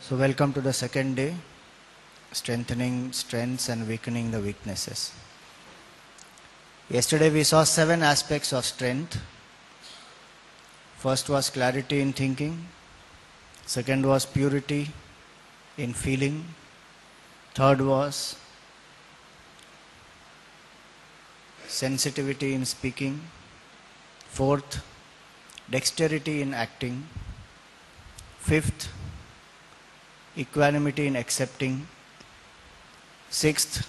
So welcome to the second day, strengthening strengths and weakening the weaknesses. Yesterday we saw 7 aspects of strength. First was clarity in thinking. Second was purity in feeling. Third was sensitivity in speaking. Fourth, dexterity in acting. Fifth, equanimity in accepting. Sixth,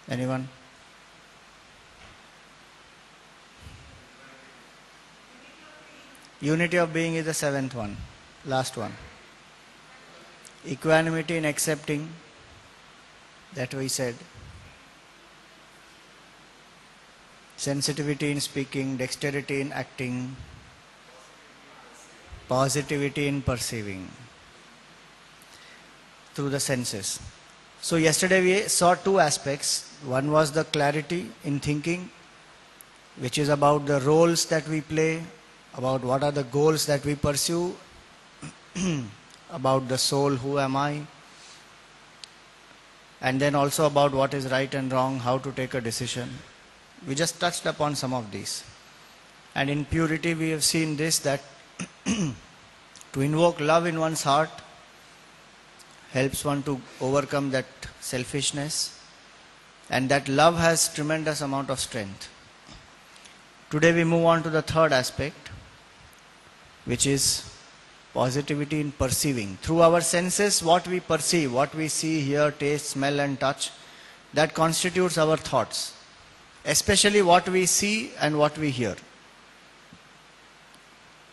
anyone? Unity of being is the 7th one, last one. Equanimity in accepting, that we said. Sensitivity in speaking, dexterity in acting, positivity in perceiving through the senses. So yesterday we saw 2 aspects. One was the clarity in thinking, which is about the roles that we play, about what are the goals that we pursue, about the soul, who am I, and then also about what is right and wrong, how to take a decision. We just touched upon some of these. And in purity we have seen this, that to invoke love in one's heart helps one to overcome that selfishness, and that love has tremendous amount of strength. Today we move on to the 3rd aspect, which is positivity in perceiving. Through our senses, what we perceive, what we see, hear, taste, smell and touch, that constitutes our thoughts. Especially what we see and what we hear.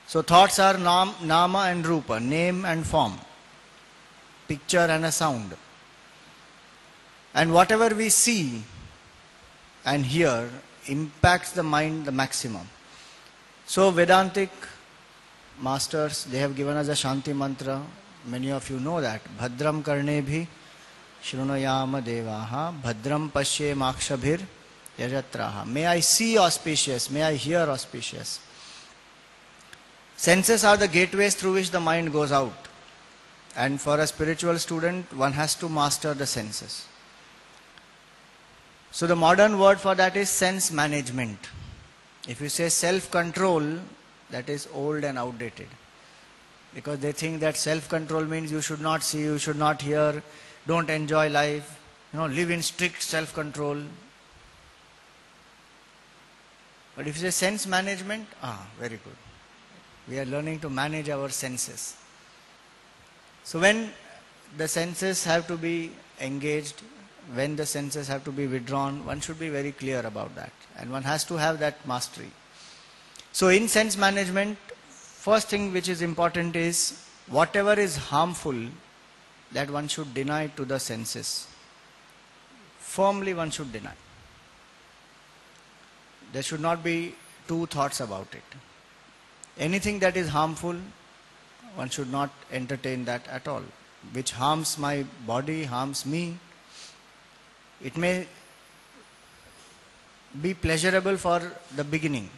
So thoughts are nama and rupa, name and form, picture and a sound. And whatever we see and hear impacts the mind the maximum. So Vedantic masters, they have given us a Shanti mantra. Many of you know that. Bhadram karnebhi shrunayama devaha bhadram pasye makshabhir yajatraha. May I see auspicious, may I hear auspicious. Senses are the gateways through which the mind goes out. And for a spiritual student, one has to master the senses. So the modern word for that is sense management. If you say self-control, that is old and outdated. Because they think that self-control means you should not see, you should not hear, don't enjoy life, live in strict self-control. But if you say sense management, very good. We are learning to manage our senses. So when the senses have to be engaged, when the senses have to be withdrawn, one should be very clear about that. And one has to have that mastery. So in sense management, first thing which is important is whatever is harmful, that one should deny to the senses. Firmly one should deny. There should not be 2 thoughts about it. Anything that is harmful, one should not entertain that at all. Which harms my body, harms me. It may be pleasurable for the beginning,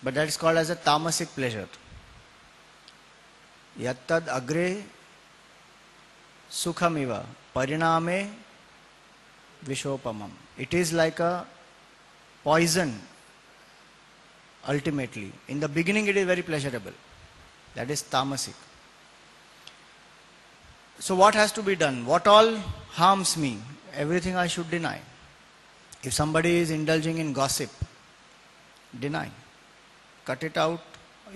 but that is called as a tamasic pleasure. Yattad agre sukhamiva pariname vishopamam. It is like a poison ultimately. In the beginning it is very pleasurable. That is tamasic. So what has to be done? What all harms me? Everything I should deny. If somebody is indulging in gossip, deny. Cut it out.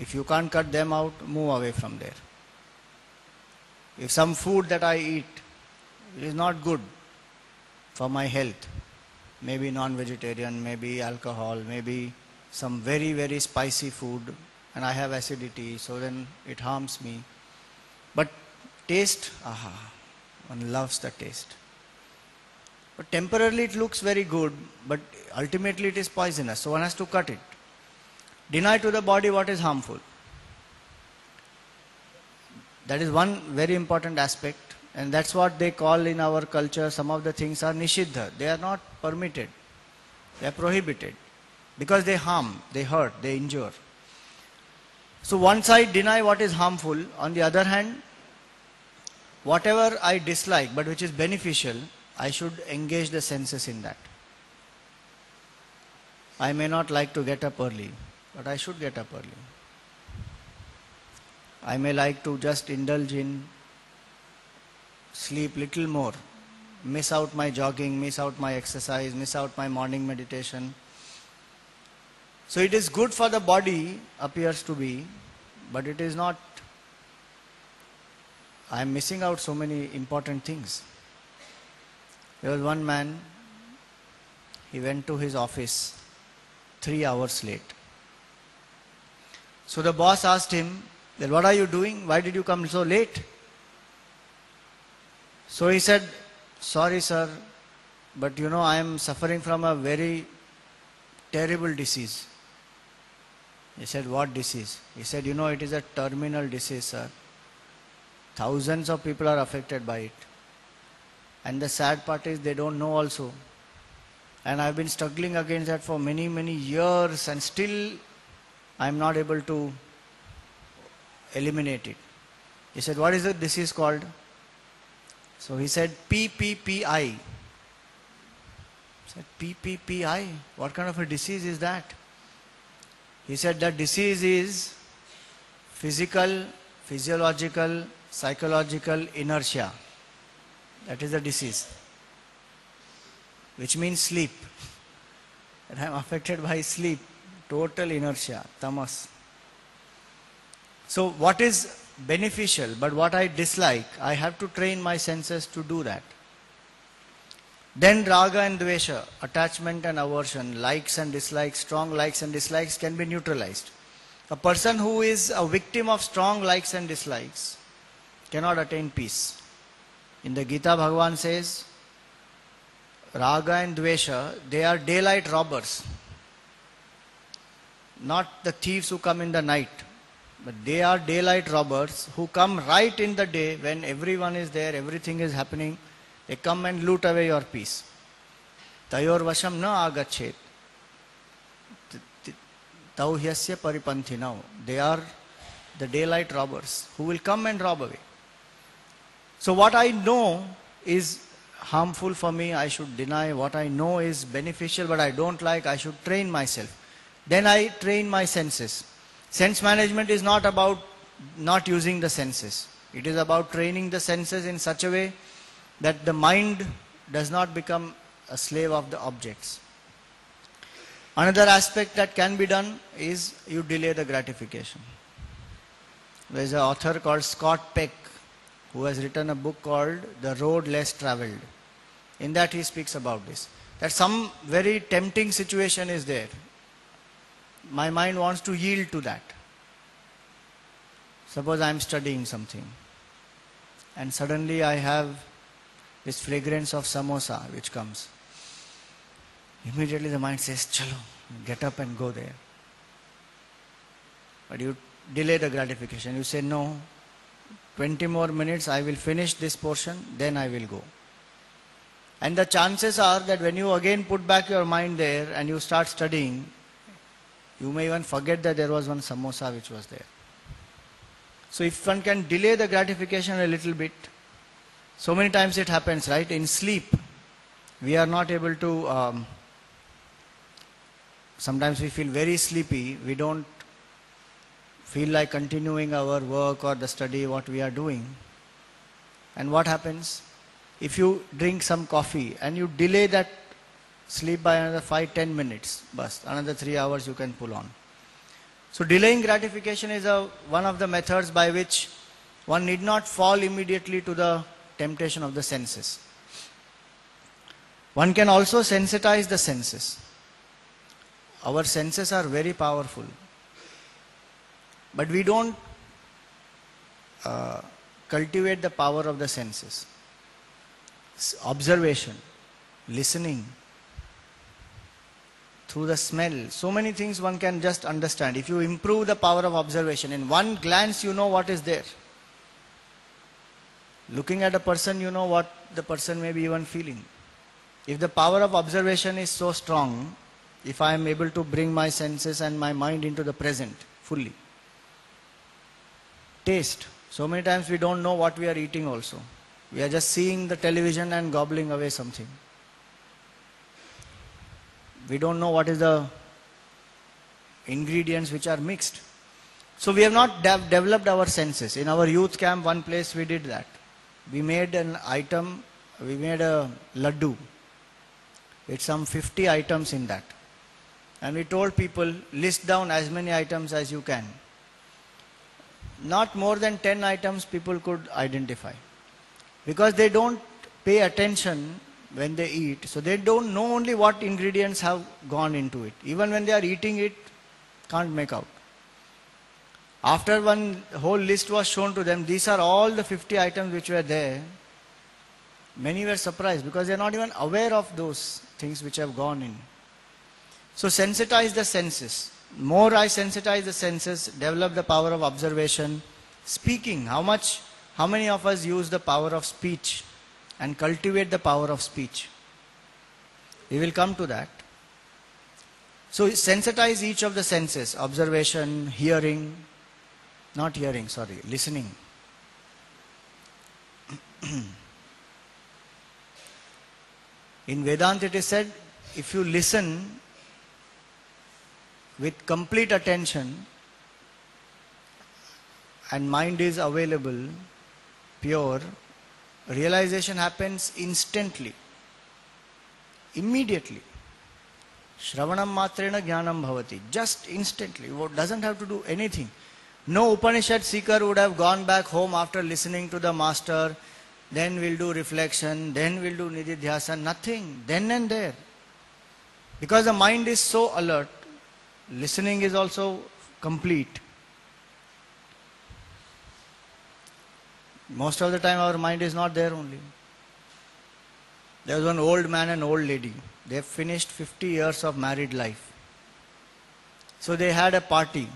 If you can't cut them out, move away from there. If some food that I eat is not good for my health, maybe non-vegetarian, maybe alcohol, maybe some very, very spicy food, and I have acidity, so then it harms me. But taste, one loves the taste. But temporarily it looks very good, but ultimately it is poisonous, so one has to cut it. Deny to the body what is harmful. That is one very important aspect, and that's what they call in our culture, some of the things are nishiddha. They are not permitted. They are prohibited. Because they harm, they hurt, they injure. So once I deny what is harmful, on the other hand, whatever I dislike but which is beneficial, I should engage the senses in that. I may not like to get up early, but I should get up early. I may like to just indulge in sleep little more, miss out my jogging, miss out my exercise, miss out my morning meditation. So it is good for the body, appears to be, but it is not. I am missing out so many important things. There was one man, he went to his office 3 hours late. So the boss asked him, then what are you doing? Why did you come so late? So he said, sorry sir, but I am suffering from a very terrible disease. He said, what disease? He said, it is a terminal disease, sir. Thousands of people are affected by it. And the sad part is they don't know also. And I've been struggling against that for many, many years, and still I'm not able to eliminate it. He said, what is the disease called? So he said, PPPI. I said, PPPI? What kind of a disease is that? He said, that disease is physical, physiological, psychological inertia. That is the disease. Which means sleep. That I am affected by sleep. Total inertia, tamas. So what is beneficial, but what I dislike, I have to train my senses to do that. Then raga and dvesha, attachment and aversion, likes and dislikes, strong likes and dislikes can be neutralized. A person who is a victim of strong likes and dislikes cannot attain peace. In the Gita, Bhagavan says, raga and dvesha, they are daylight robbers. Not the thieves who come in the night, but they are daylight robbers who come right in the day when everyone is there, everything is happening. They come and loot away your peace. Tayor vasham na agachet. Tauhyasya paripanthinau. They are the daylight robbers who will come and rob away. So what I know is harmful for me, I should deny. What I know is beneficial but I don't like, I should train myself. Then I train my senses. Sense management is not about not using the senses. It is about training the senses in such a way that the mind does not become a slave of the objects. Another aspect that can be done is you delay the gratification. There is an author called Scott Peck who has written a book called The Road Less Traveled. In that he speaks about this. That some very tempting situation is there. My mind wants to yield to that. Suppose I am studying something and suddenly I have this fragrance of samosa which comes. Immediately the mind says, chalo, get up and go there. But you delay the gratification. You say, no, 20 more minutes, I will finish this portion, then I will go. And the chances are that when you again put back your mind there and you start studying, you may even forget that there was one samosa which was there. So if one can delay the gratification a little bit, so many times it happens, right? In sleep, we are not able to, sometimes we feel very sleepy, we don't feel like continuing our work or the study, what we are doing. And what happens? If you drink some coffee and you delay that sleep by another 5-10 minutes, bus, another 3 hours you can pull on. So delaying gratification is one of the methods by which one need not fall immediately to the temptation of the senses. One can also sensitize the senses. Our senses are very powerful. But we don't cultivate the power of the senses. Observation, listening, through the smell, so many things one can just understand. If you improve the power of observation, in one glance you know what is there. Looking at a person, you know what the person may be even feeling. If the power of observation is so strong, if I am able to bring my senses and my mind into the present fully, taste. So many times we don't know what we are eating also. We are just seeing the television and gobbling away something. We don't know what is the ingredients which are mixed. So we have not developed our senses. In our youth camp, one place we did that. We made an item, we made a laddu. It's some 50 items in that. And we told people, list down as many items as you can. Not more than 10 items people could identify. Because they don't pay attention when they eat. So they don't know only what ingredients have gone into it. Even when they are eating it, can't make out. After one whole list was shown to them, these are all the 50 items which were there. Many were surprised because they are not even aware of those things which have gone in. So sensitize the senses. More I sensitize the senses, develop the power of observation. Speaking, how many of us use the power of speech and cultivate the power of speech? We will come to that. So sensitize each of the senses, observation, listening. In Vedanta it is said, if you listen with complete attention and mind is available, pure, realization happens instantly, immediately. Shravanam matrena jnanam bhavati. Just instantly. It doesn't have to do anything. No Upanishad seeker would have gone back home after listening to the master. Then we'll do reflection. Then we'll do nididhyasa. Nothing. Then and there. Because the mind is so alert. Listening is also complete. Most of the time our mind is not there only. There was one old man and old lady. They finished 50 years of married life. So they had a party.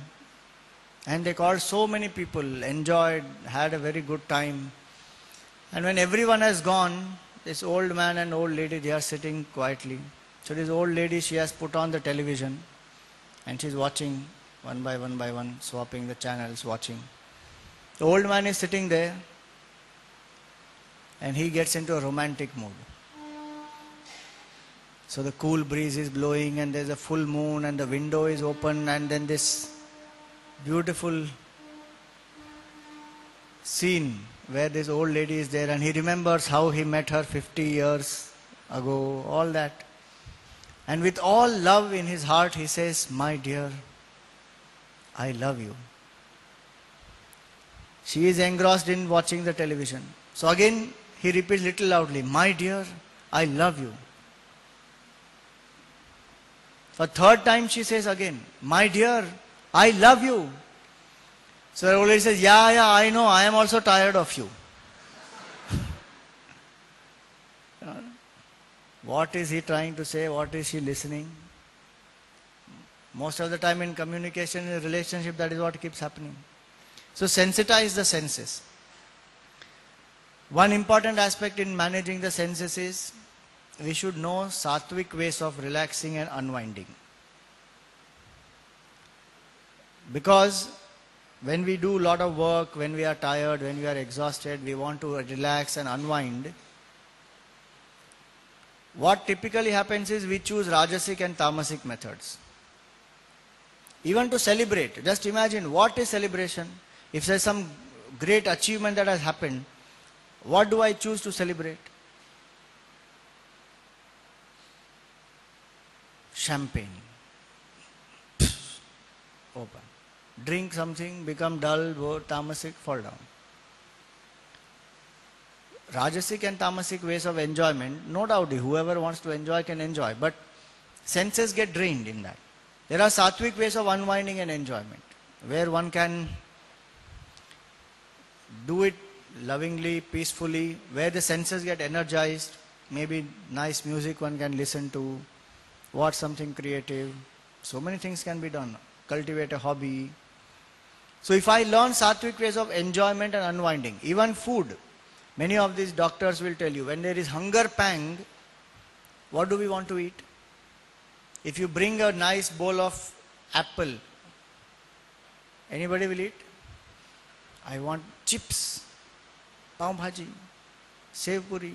And they called so many people, enjoyed, had a very good time. And when everyone has gone, this old man and old lady, they are sitting quietly. So this old lady, she has put on the television. And she's watching one by one, swapping the channels, watching. The old man is sitting there. And he gets into a romantic mood. So the cool breeze is blowing and there's a full moon and the window is open and then this beautiful scene where this old lady is there and he remembers how he met her 50 years ago, all that. And with all love in his heart he says, my dear, I love you. She is engrossed in watching the television. So again he repeats little loudly, my dear, I love you. For third time she says again, my dear, I love you. So the old lady says, yeah, I know, I am also tired of you. What is he trying to say? What is she listening? Most of the time in communication, in relationship, that is what keeps happening. So sensitize the senses. One important aspect in managing the senses is we should know sattvic ways of relaxing and unwinding. Because when we do a lot of work, when we are tired, when we are exhausted, we want to relax and unwind. What typically happens is we choose Rajasic and Tamasic methods. Even to celebrate, just imagine what is celebration. If there is some great achievement that has happened, what do I choose to celebrate? Champagne. Open. Drink something, become dull, bored, tamasic, fall down. Rajasic and tamasic ways of enjoyment, no doubt whoever wants to enjoy can enjoy, but senses get drained in that. There are sattvic ways of unwinding and enjoyment, where one can do it lovingly, peacefully, where the senses get energized, maybe nice music one can listen to, watch something creative. So many things can be done. Cultivate a hobby. So if I learn sattvic ways of enjoyment and unwinding, even food, many of these doctors will tell you, when there is hunger pang, what do we want to eat? If you bring a nice bowl of apple, anybody will eat? I want chips, pav bhaji, sev puri,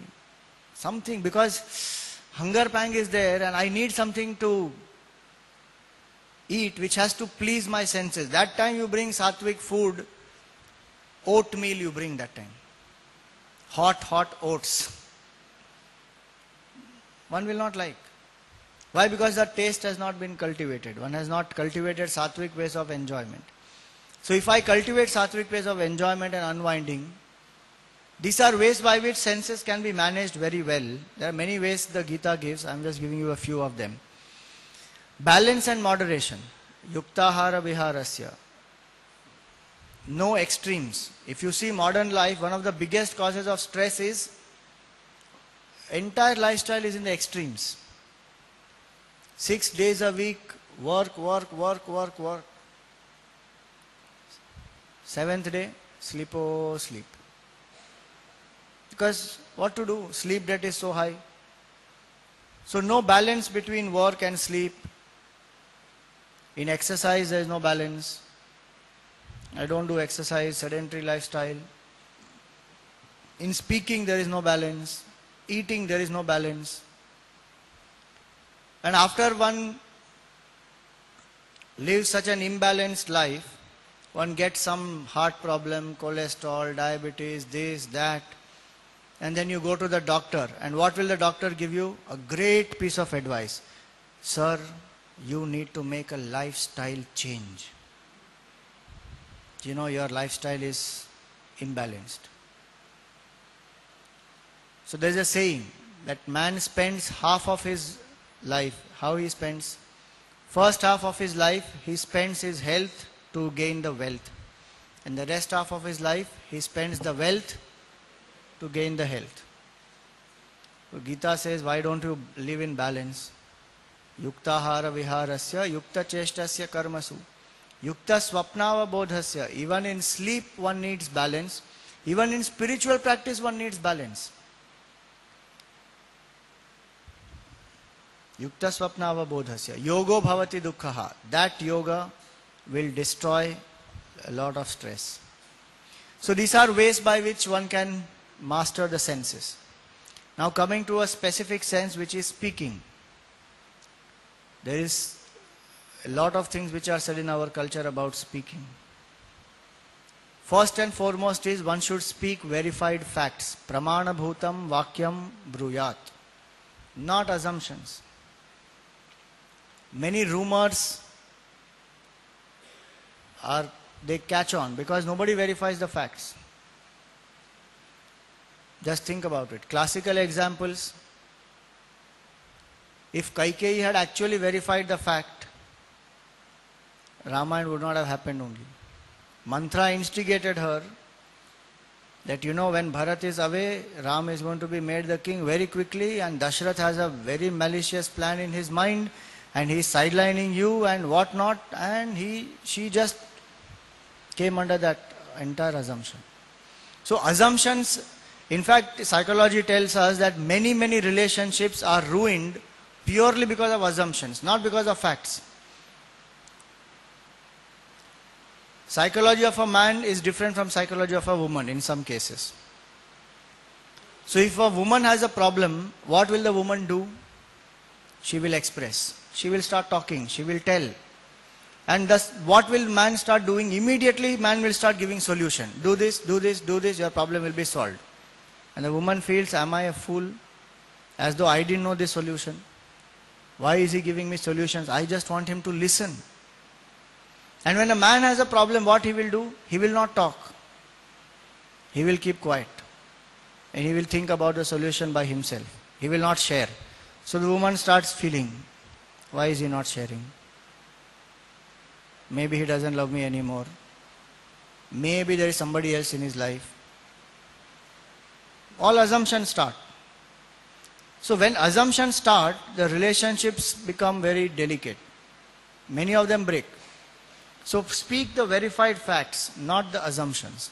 something, because hunger pang is there and I need something to eat which has to please my senses. That time you bring sattvic food, oatmeal you bring that time. Hot oats. One will not like. Why? Because the taste has not been cultivated. One has not cultivated sattvic ways of enjoyment. So if I cultivate sattvic ways of enjoyment and unwinding, these are ways by which senses can be managed very well. There are many ways the Gita gives. I am just giving you a few of them. Balance and moderation. Yuktahara viharasya. No extremes. If you see modern life, one of the biggest causes of stress is entire lifestyle is in the extremes. 6 days a week, work. 7th day, sleep. Because what to do? Sleep debt is so high. So no balance between work and sleep. In exercise there is no balance. I don't do exercise, sedentary lifestyle. In speaking there is no balance. Eating there is no balance. And after one lives such an imbalanced life, one gets some heart problem, cholesterol, diabetes, this, that. And then you go to the doctor. And what will the doctor give you? A great piece of advice. Sir, you need to make a lifestyle change. You know your lifestyle is imbalanced. So there is a saying that man spends half of his life. How he spends? First half of his life, he spends his health to gain the wealth. And the rest half of his life, he spends the wealth to gain the health. So Gita says, why don't you live in balance? Yuktahara viharasya, yukta cheshtasya karmasu, yukta swapnava bodhasya. Even in sleep one needs balance. Even in spiritual practice one needs balance. Yukta swapnava bodhasya. Yogo bhavati dukkhaha. That yoga will destroy a lot of stress. So these are ways by which one can master the senses. Now coming to a specific sense, which is speaking. There is a lot of things which are said in our culture about speaking. First and foremost is one should speak verified facts. Pramana bhutam vakyam bruyat. Not assumptions. Many rumors they catch on because nobody verifies the facts. Just think about it. Classical examples. If Kaikeyi had actually verified the fact, Ramayana would not have happened only. Mantra instigated her that when Bharat is away, Ram is going to be made the king very quickly, and Dashrath has a very malicious plan in his mind, and he is sidelining you and what not, and she just came under that entire assumption. So assumptions, in fact, psychology tells us that many relationships are ruined purely because of assumptions, not because of facts. Psychology of a man is different from psychology of a woman in some cases. So if a woman has a problem, what will the woman do? She will express. She will start talking. She will tell. And thus, what will man start doing? Immediately, man will start giving solution. Do this, your problem will be solved. And the woman feels, am I a fool? As though I didn't know this solution. Why is he giving me solutions? I just want him to listen. And when a man has a problem, what he will do? He will not talk. He will keep quiet. And he will think about the solution by himself. He will not share. So the woman starts feeling, why is he not sharing? Maybe he doesn't love me anymore. Maybe there is somebody else in his life. All assumptions start. So when assumptions start, the relationships become very delicate. Many of them break. So speak the verified facts, not the assumptions.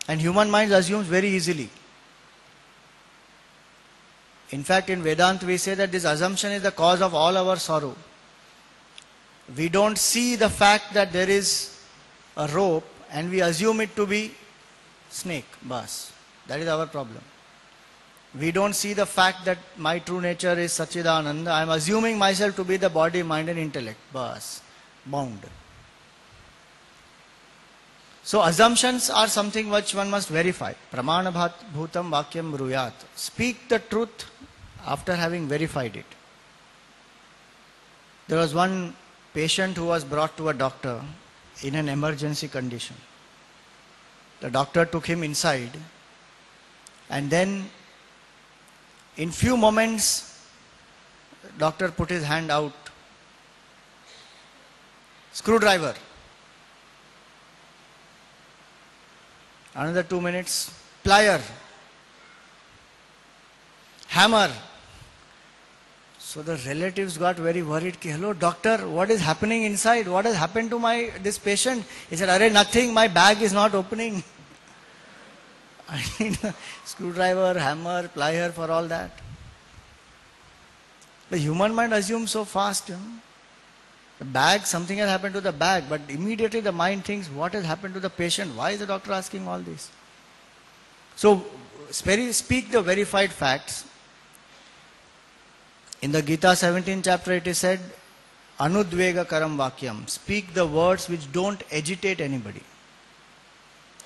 And human mind assumes very easily. In fact, in Vedanta we say that this assumption is the cause of all our sorrow. We don't see the fact that there is a rope and we assume it to be snake, bas. That is our problem. We don't see the fact that my true nature is Satchidananda. I am assuming myself to be the body, mind and intellect, bas, bound. So assumptions are something which one must verify. Pramana bhutam vakyam bruyat. Speak the truth after having verified it. There was one patient who was brought to a doctor in an emergency condition. The doctor took him inside, and then in few moments doctor put his hand out. Screwdriver. Another 2 minutes. Plier. Hammer. So the relatives got very worried. Hello doctor, what is happening inside? What has happened to this patient? He said, "Arey, nothing, my bag is not opening." I need a screwdriver, hammer, plier for all that. The human mind assumes so fast. The bag, something has happened to the bag, but immediately the mind thinks, what has happened to the patient? Why is the doctor asking all this? So, speak the verified facts. In the Gita 17th chapter it is said, Anudvega karam vakyam. Speak the words which don't agitate anybody.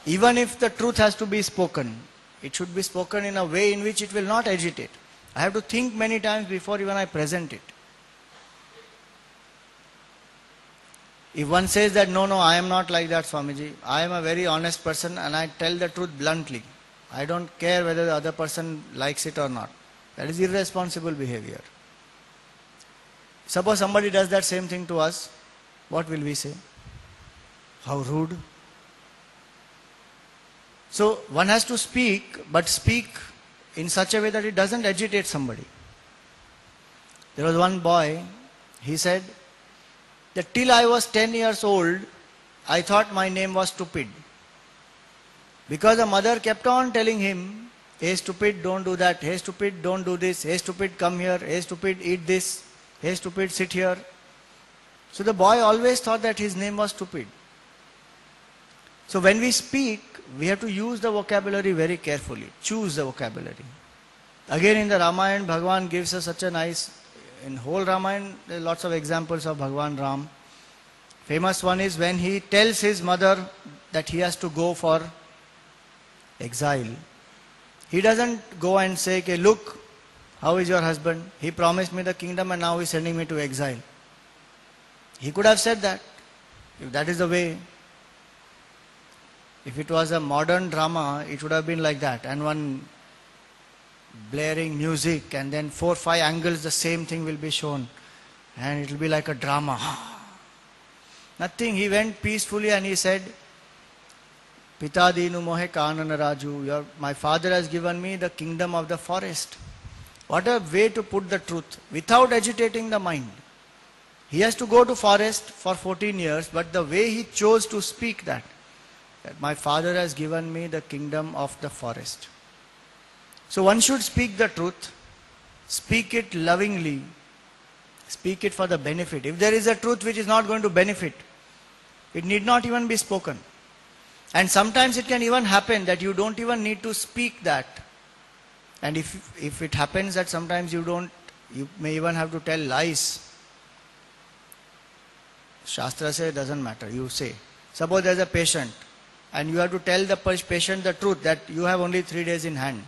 Even if the truth has to be spoken, it should be spoken in a way in which it will not agitate. I have to think many times before even I present it. If one says that, no, I am not like that, Swamiji. I am a very honest person and I tell the truth bluntly. I don't care whether the other person likes it or not. That is irresponsible behavior. Suppose somebody does that same thing to us, what will we say? How rude. So one has to speak, but speak in such a way that it doesn't agitate somebody. There was one boy, he said that till I was 10 years old, I thought my name was stupid. Because the mother kept on telling him, hey stupid, don't do that. Hey stupid, don't do this. Hey stupid, come here. Hey stupid, eat this. Hey stupid, sit here. So the boy always thought that his name was stupid. So when we speak, we have to use the vocabulary very carefully. Choose the vocabulary. Again in the Ramayana, Bhagavan gives us such a nice, in whole Ramayana, there are lots of examples of Bhagavan Ram. Famous one is when he tells his mother that he has to go for exile. He doesn't go and say, okay, look, how is your husband? He promised me the kingdom and now he is sending me to exile. He could have said that, if that is the way. If it was a modern drama, it would have been like that. And one blaring music and then 4 or 5 angles the same thing will be shown. And it will be like a drama. Nothing. He went peacefully and he said, Pita dinu mohe kanana raju. My father has given me the kingdom of the forest. What a way to put the truth without agitating the mind. He has to go to forest for 14 years, but the way he chose to speak that my father has given me the kingdom of the forest. So one should speak the truth, speak it lovingly, speak it for the benefit. If there is a truth which is not going to benefit, it need not even be spoken. And sometimes it can even happen that you don't even need to speak that. And if it happens that sometimes you may even have to tell lies. Shastra says it doesn't matter, you say. Suppose there is a patient and you have to tell the patient the truth that you have only 3 days in hand.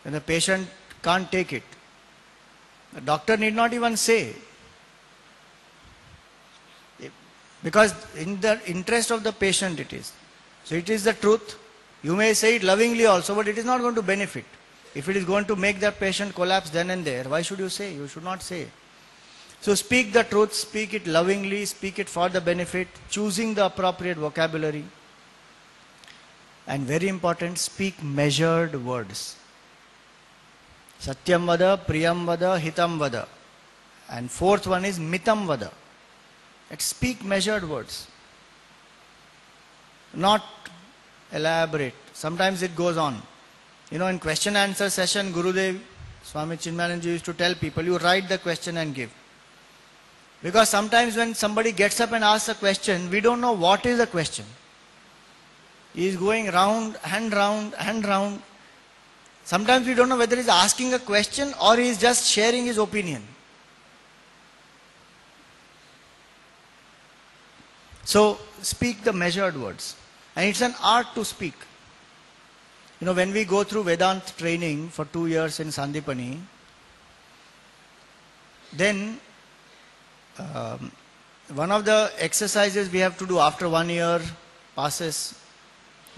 And the patient can't take it. The doctor need not even say. Because in the interest of the patient it is. So it is the truth. You may say it lovingly also, but it is not going to benefit. If it is going to make the patient collapse then and there, why should you say? You should not say. So speak the truth, speak it lovingly, speak it for the benefit, choosing the appropriate vocabulary. And very important, speak measured words. Satyam vada, priyam vada, hitam vada. And 4th one is mitam vada. Let's speak measured words. Not elaborate. Sometimes it goes on. In question answer session, Gurudev, Swami Chinmayanand used to tell people, you write the question and give. Because sometimes when somebody gets up and asks a question, we don't know what is the question. He is going round and round and round. Sometimes we don't know whether he is asking a question or he is just sharing his opinion. So speak the measured words. And it's an art to speak. You know, when we go through Vedanta training for 2 years in Sandipani, then one of the exercises we have to do after 1 year passes,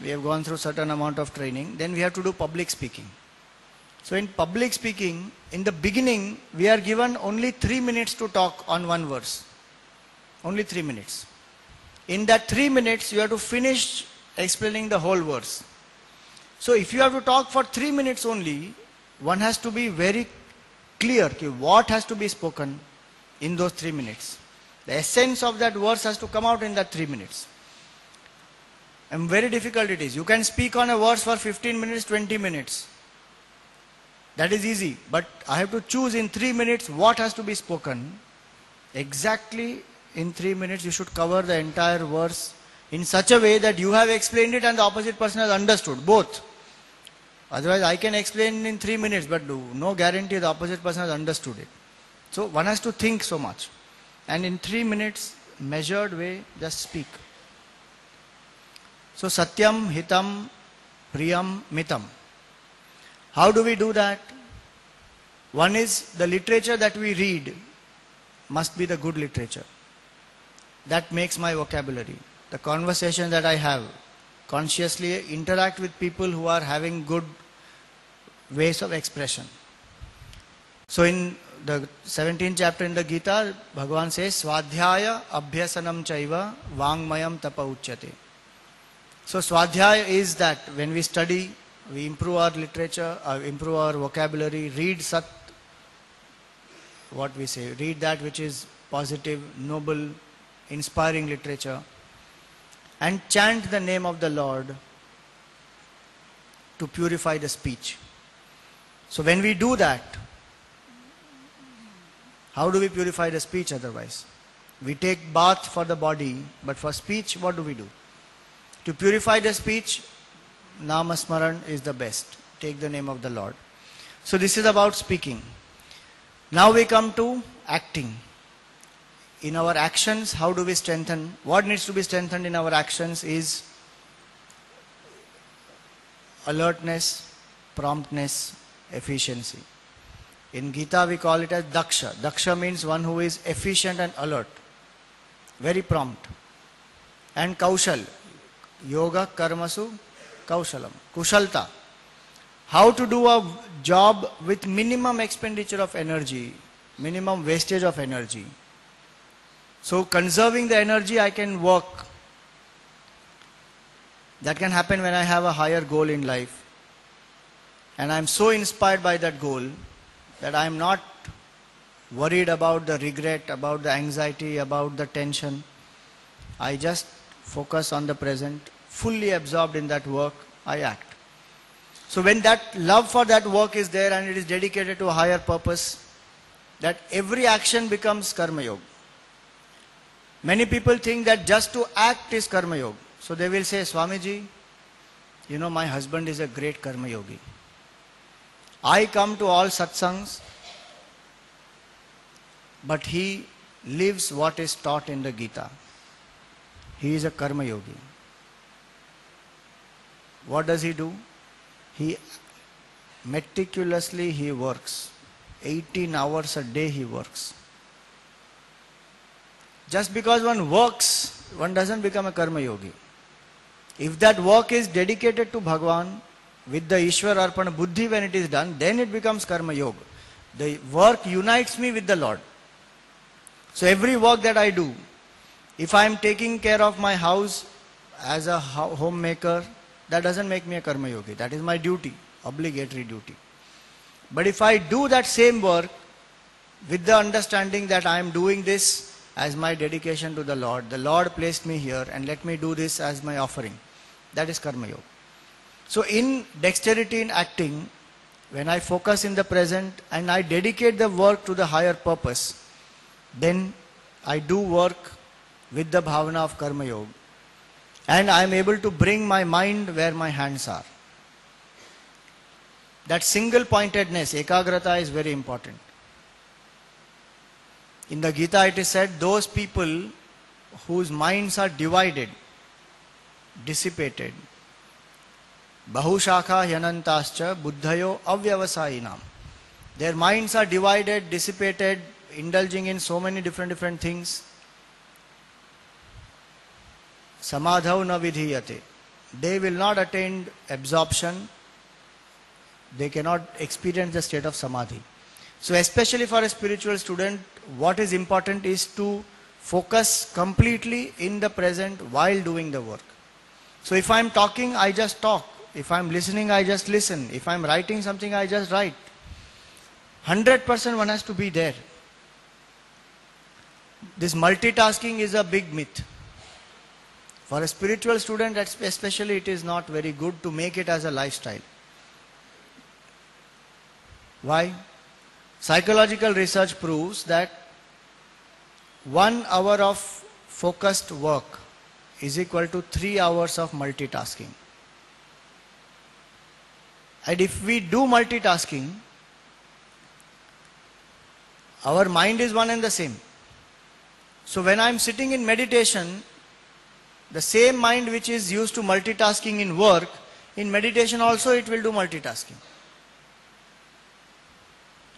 we have gone through certain amount of training, then we have to do public speaking. So in public speaking, in the beginning, we are given only 3 minutes to talk on one verse. Only 3 minutes. In that 3 minutes, you have to finish explaining the whole verse. So if you have to talk for 3 minutes only, one has to be very clear what has to be spoken in those 3 minutes. The essence of that verse has to come out in that 3 minutes. And very difficult it is. You can speak on a verse for 15 minutes, 20 minutes. That is easy. But I have to choose in 3 minutes what has to be spoken. Exactly in 3 minutes you should cover the entire verse in such a way that you have explained it and the opposite person has understood. Both. Otherwise I can explain in 3 minutes but no guarantee the opposite person has understood it. So one has to think so much. And in 3 minutes, measured way, just speak. So Satyam, Hitam, Priyam, Mitam. How do we do that? One is the literature that we read must be the good literature. That makes my vocabulary. The conversation that I have, consciously interact with people who are having good ways of expression. So in the 17th chapter in the Gita, Bhagavan says, Swadhyaya abhyasanam chaiva vangmayam tapa uchyate. So Swadhyaya is that when we study, we improve our literature, improve our vocabulary, read Sat, what we say, read that which is positive, noble, inspiring literature, and chant the name of the Lord to purify the speech. So when we do that, how do we purify the speech otherwise? We take bath for the body, but for speech, what do we do? To purify the speech, Namasmaran is the best. Take the name of the Lord. So this is about speaking. Now we come to acting. In our actions, how do we strengthen? What needs to be strengthened in our actions is alertness, promptness, efficiency. In Gita we call it as Daksha. Daksha means one who is efficient and alert. Very prompt. And Kaushal. Yoga karmasu kaushalam. Kushalta. How to do a job with minimum expenditure of energy, minimum wastage of energy. So conserving the energy, I can work. That can happen when I have a higher goal in life. And I am so inspired by that goal that I am not worried about the regret, about the anxiety, about the tension. I just focus on the present, fully absorbed in that work, I act. So when that love for that work is there and it is dedicated to a higher purpose, that every action becomes karma yoga. Many people think that just to act is karma yoga. So they will say, Swamiji, you know, my husband is a great karma yogi. I come to all satsangs, but he lives what is taught in the Gita. He is a karma yogi. What does he do? He meticulously he works. 18 hours a day he works. Just because one works, one doesn't become a karma yogi. If that work is dedicated to Bhagavan, with the Ishwar Arpana Buddhi when it is done, then it becomes karma yoga. The work unites me with the Lord. So every work that I do, if I am taking care of my house as a homemaker, that doesn't make me a karma yogi. That is my duty, obligatory duty. But if I do that same work with the understanding that I am doing this as my dedication to the Lord placed me here and let me do this as my offering, that is karma yoga. So in dexterity in acting, when I focus in the present and I dedicate the work to the higher purpose, then I do work with the bhavana of karma yoga. and I am able to bring my mind where my hands are. That single pointedness, ekagrata, is very important. In the Gita it is said, those people whose minds are divided, dissipated, bahushakha hyanantascha buddhayo avyavasayinam. Their minds are divided, dissipated, indulging in so many different things. Samadhau na vidhiyate. They will not attain absorption. They cannot experience the state of samadhi. So especially for a spiritual student, what is important is to focus completely in the present while doing the work. So if I am talking, I just talk. If I am listening, I just listen. If I am writing something, I just write. 100% one has to be there. This multitasking is a big myth. For a spiritual student especially, it is not very good to make it as a lifestyle. Why? Psychological research proves that 1 hour of focused work is equal to 3 hours of multitasking. And if we do multitasking, our mind is one and the same. So when I am sitting in meditation, the same mind which is used to multitasking in work, in meditation also it will do multitasking.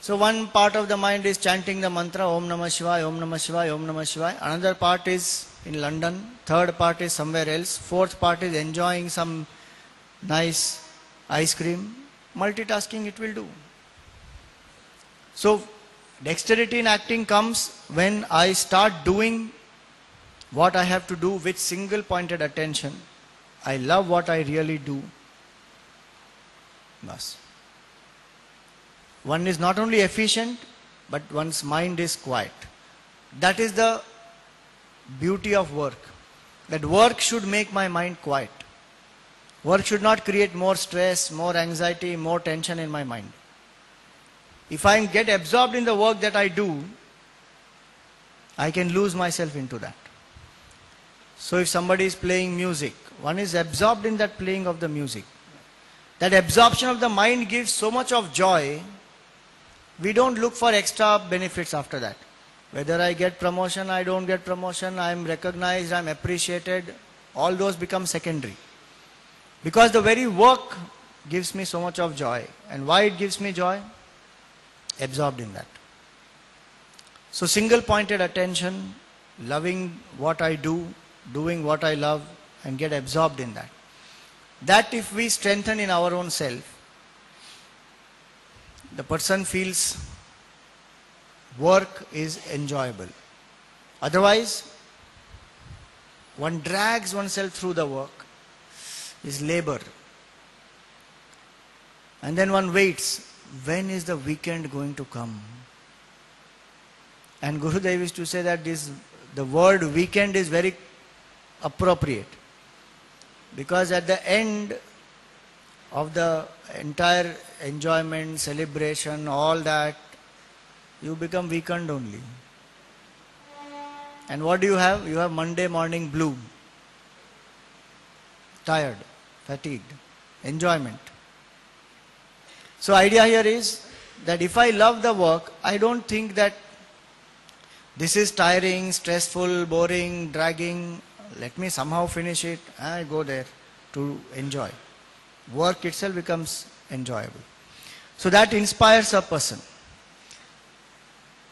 So one part of the mind is chanting the mantra Om Namah Shivaya, Om Namah Shivaya, Om Namah Shivaya. Another part is in London. Third part is somewhere else. Fourth part is enjoying some nice ice cream. Multitasking it will do. So dexterity in acting comes when I start doing what I have to do with single pointed attention. I love what I really do. Bas. One is not only efficient, but one's mind is quiet. That is the beauty of work. That work should make my mind quiet. Work should not create more stress, more anxiety, more tension in my mind. If I get absorbed in the work that I do, I can lose myself into that. So if somebody is playing music, one is absorbed in that playing of the music. That absorption of the mind gives so much of joy. We don't look for extra benefits after that. Whether I get promotion, I don't get promotion, I am recognized, I am appreciated, all those become secondary. Because the very work gives me so much of joy. And why it gives me joy? Absorbed in that. So single pointed attention, loving what I do, doing what I love, and get absorbed in that. That if we strengthen in our own self, the person feels work is enjoyable. Otherwise, one drags oneself through the work, is labor. And then one waits, when is the weekend going to come? And Gurudev used to say that the word weekend is very appropriate. Because at the end of the entire enjoyment, celebration, all that, you become weekend only. And what do you have? You have Monday morning blue. Tired, fatigued, enjoyment. So idea here is that if I love the work, I don't think that this is tiring, stressful, boring, dragging. Let me somehow finish it. I go there to enjoy. Work itself becomes enjoyable. So that inspires a person.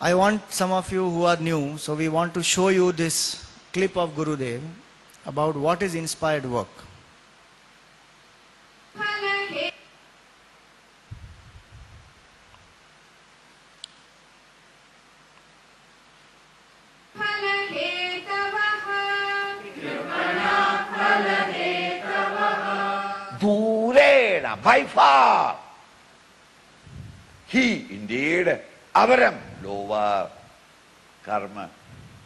I want some of you who are new, so we want to show you this clip of Gurudev about what is inspired work. Durena, by far. He indeed, avaram, lower karma.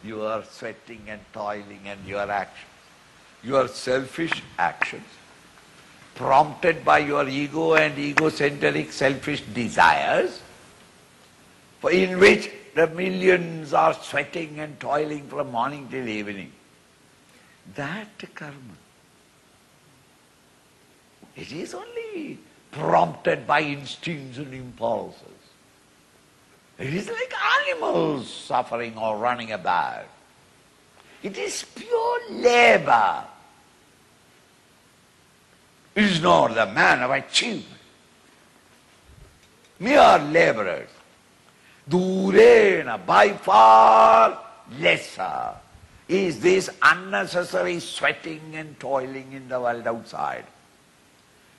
You are sweating and toiling and your actions. Your selfish actions, prompted by your ego and egocentric selfish desires, in which the millions are sweating and toiling from morning till evening. That karma It is only prompted by instincts and impulses. It is like animals suffering or running about. It is pure labor. It is not the man of achievement. Mere laborers. Durena, by far lesser, is this unnecessary sweating and toiling in the world outside,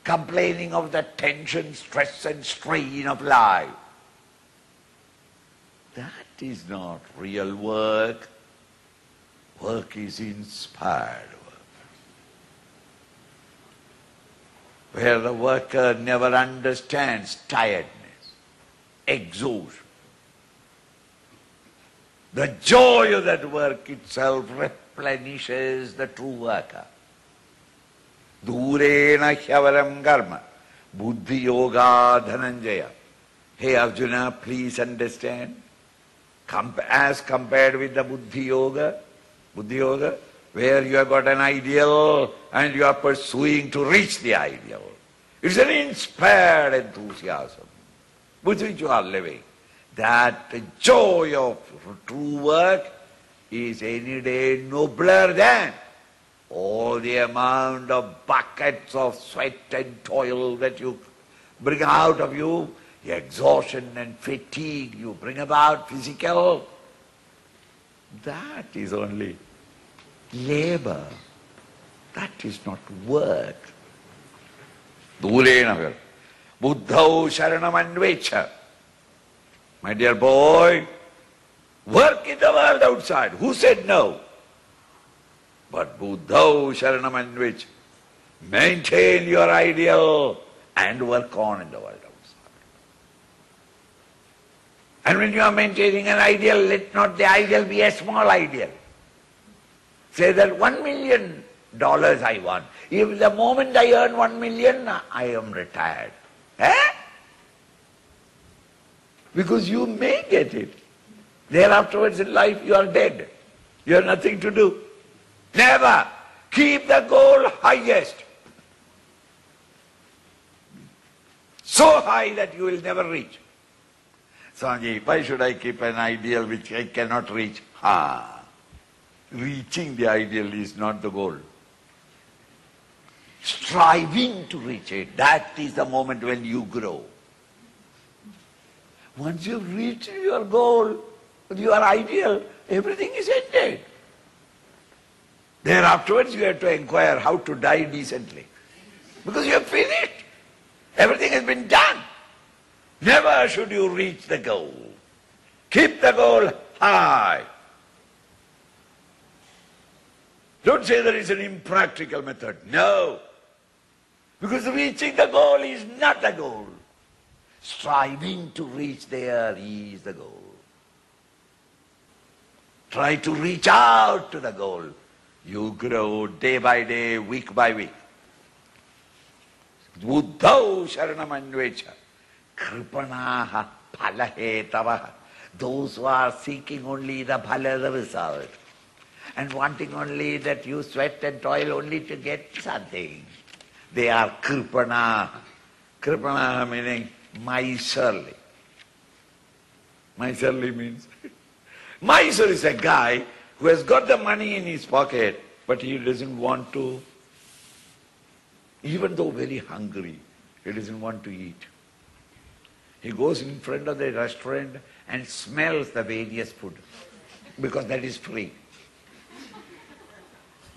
complaining of the tension, stress and strain of life. That is not real work. Work is inspired work, where the worker never understands tiredness, exhaustion. The joy of that work itself replenishes the true worker. Durena hyavaram karma, buddhi yoga dhananjaya. Hey Arjuna, please understand, as compared with the buddhi yoga, where you have got an ideal and you are pursuing to reach the ideal. It's an inspired enthusiasm with which you are living. That joy of true work is any day nobler than all the amount of buckets of sweat and toil that you bring out of you, the exhaustion and fatigue you bring about, physical. That is only labor. That is not work. Durena buddhau sharanam anvecha. My dear boy, work in the world outside. Who said no? But buddhau sharanam anvecha. Maintain your ideal and work on in the world outside. And when you are maintaining an ideal, let not the ideal be a small ideal. Say that $1 million I want. If the moment I earn 1 million, I am retired. Eh? Because you may get it. Thereafterwards in life you are dead. You have nothing to do. Never. Keep the goal highest. So high that you will never reach. Swamiji, why should I keep an ideal which I cannot reach? Reaching the ideal is not the goal. Striving to reach it, that is the moment when you grow. Once you've reached your goal, your ideal, everything is ended. Thereafterwards you have to inquire how to die decently. Because you have finished. Everything has been done. Never should you reach the goal. Keep the goal high. Don't say there is an impractical method. No. Because reaching the goal is not the goal. Striving to reach there is the goal. Try to reach out to the goal. You grow day by day, week by week. Buddhau sharanam anvecha. Kripanaha phalahetavaha. Those who are seeking only the phala, the result, and wanting only that you sweat and toil only to get something, they are kripanaha. Kripanaha meaning miserly. Miserly means miser is a guy who has got the money in his pocket, but he doesn't want to, even though very hungry, he doesn't want to eat. He goes in front of the restaurant and smells the various food, because that is free.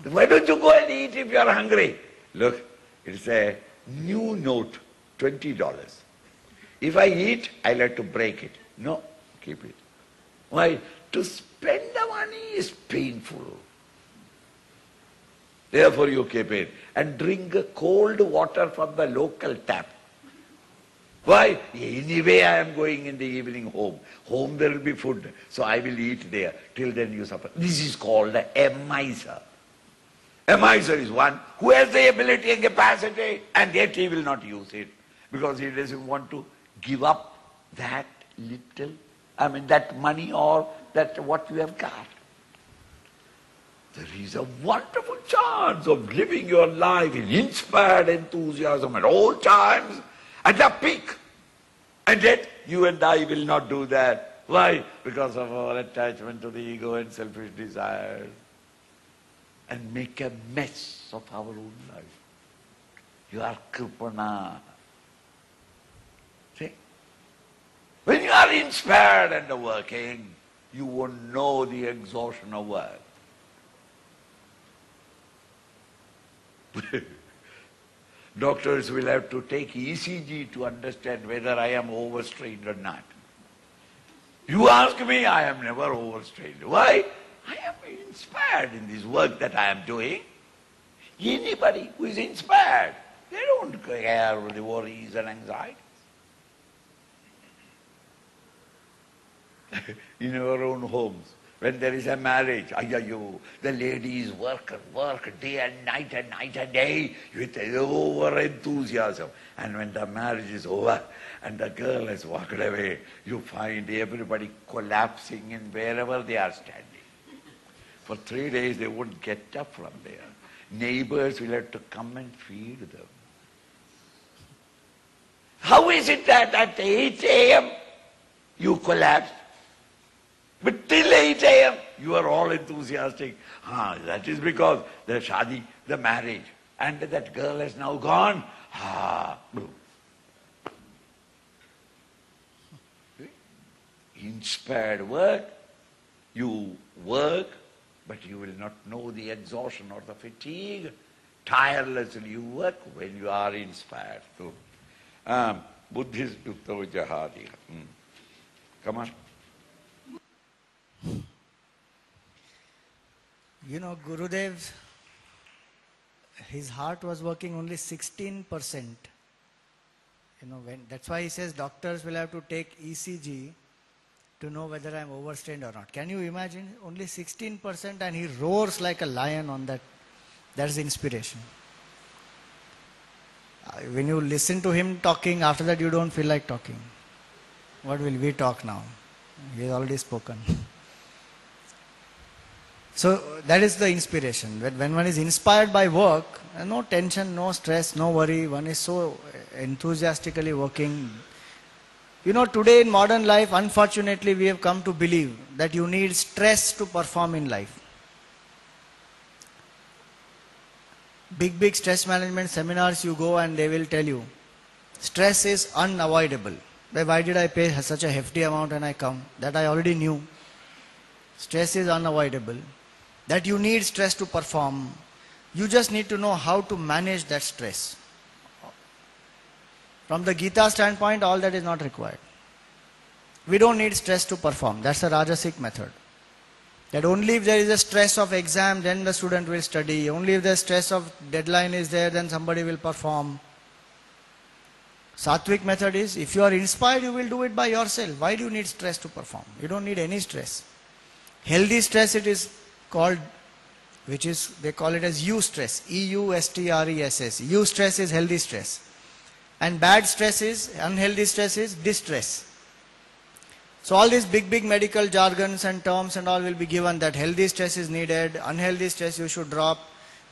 Why don't you go and eat if you are hungry? Look, it's a new note, $20. If I eat, I'll have to break it. No, keep it. Why? To spend the money is painful. Therefore you keep it. And drink cold water from the local tap. Why? Anyway I am going in the evening home. Home there will be food, so I will eat there. Till then you suffer. This is called a miser. A miser is one who has the ability and capacity, and yet he will not use it because he doesn't want to give up that little, that money or that what you have got. There is a wonderful chance of living your life in inspired enthusiasm at all times, at the peak. And yet, you and I will not do that. Why? Because of our attachment to the ego and selfish desires. And make a mess of our own life. You are kripana. See? When you are inspired and working, you won't know the exhaustion of work. Doctors will have to take ECG to understand whether I am overstrained or not. You ask me, I am never overstrained. Why? I am inspired in this work that I am doing. Anybody who is inspired, they don't care about the worries and anxieties. In our own homes, when there is a marriage, the ladies work day and night and day with over enthusiasm. And when the marriage is over and the girl has walked away, you find everybody collapsing in wherever they are standing. For 3 days they won't get up from there. Neighbors will have to come and feed them. How is it that at 8 a.m. you collapse? But till 8 a.m. you are all enthusiastic. That is because the shadi, the marriage, and that girl has now gone. Inspired work, you work, but you will not know the exhaustion or the fatigue. Tirelessly you work when you are inspired. So, Buddhist Uttava Jahadi. Come on. You know, Gurudev, his heart was working only 16%. That's why he says doctors will have to take ECG to know whether I'm overstrained or not. Can you imagine? Only 16% and he roars like a lion on that. That's inspiration. When you listen to him talking, after that you don't feel like talking. What will we talk now? He has already spoken. So that is the inspiration. When one is inspired by work, no tension, no stress, no worry, one is so enthusiastically working. Today in modern life, unfortunately, we have come to believe that you need stress to perform in life. Big stress management seminars you go and they will tell you, stress is unavoidable. Why did I pay such a hefty amount and I come? That I already knew. Stress is unavoidable. That you need stress to perform. You just need to know how to manage that stress. From the Gita standpoint, all that is not required. We don't need stress to perform. That's a Rajasic method. That only if there is a stress of exam, then the student will study. Only if the stress of deadline is there, then somebody will perform. Sattvic method is, if you are inspired, you will do it by yourself. Why do you need stress to perform? You don't need any stress. Healthy stress it is called, they call it as eustress. E-U-S-T-R-E-S-S. Eustress is healthy stress. And bad stress is, unhealthy stress is distress. So all these big medical jargons and terms and all will be given that healthy stress is needed, unhealthy stress you should drop.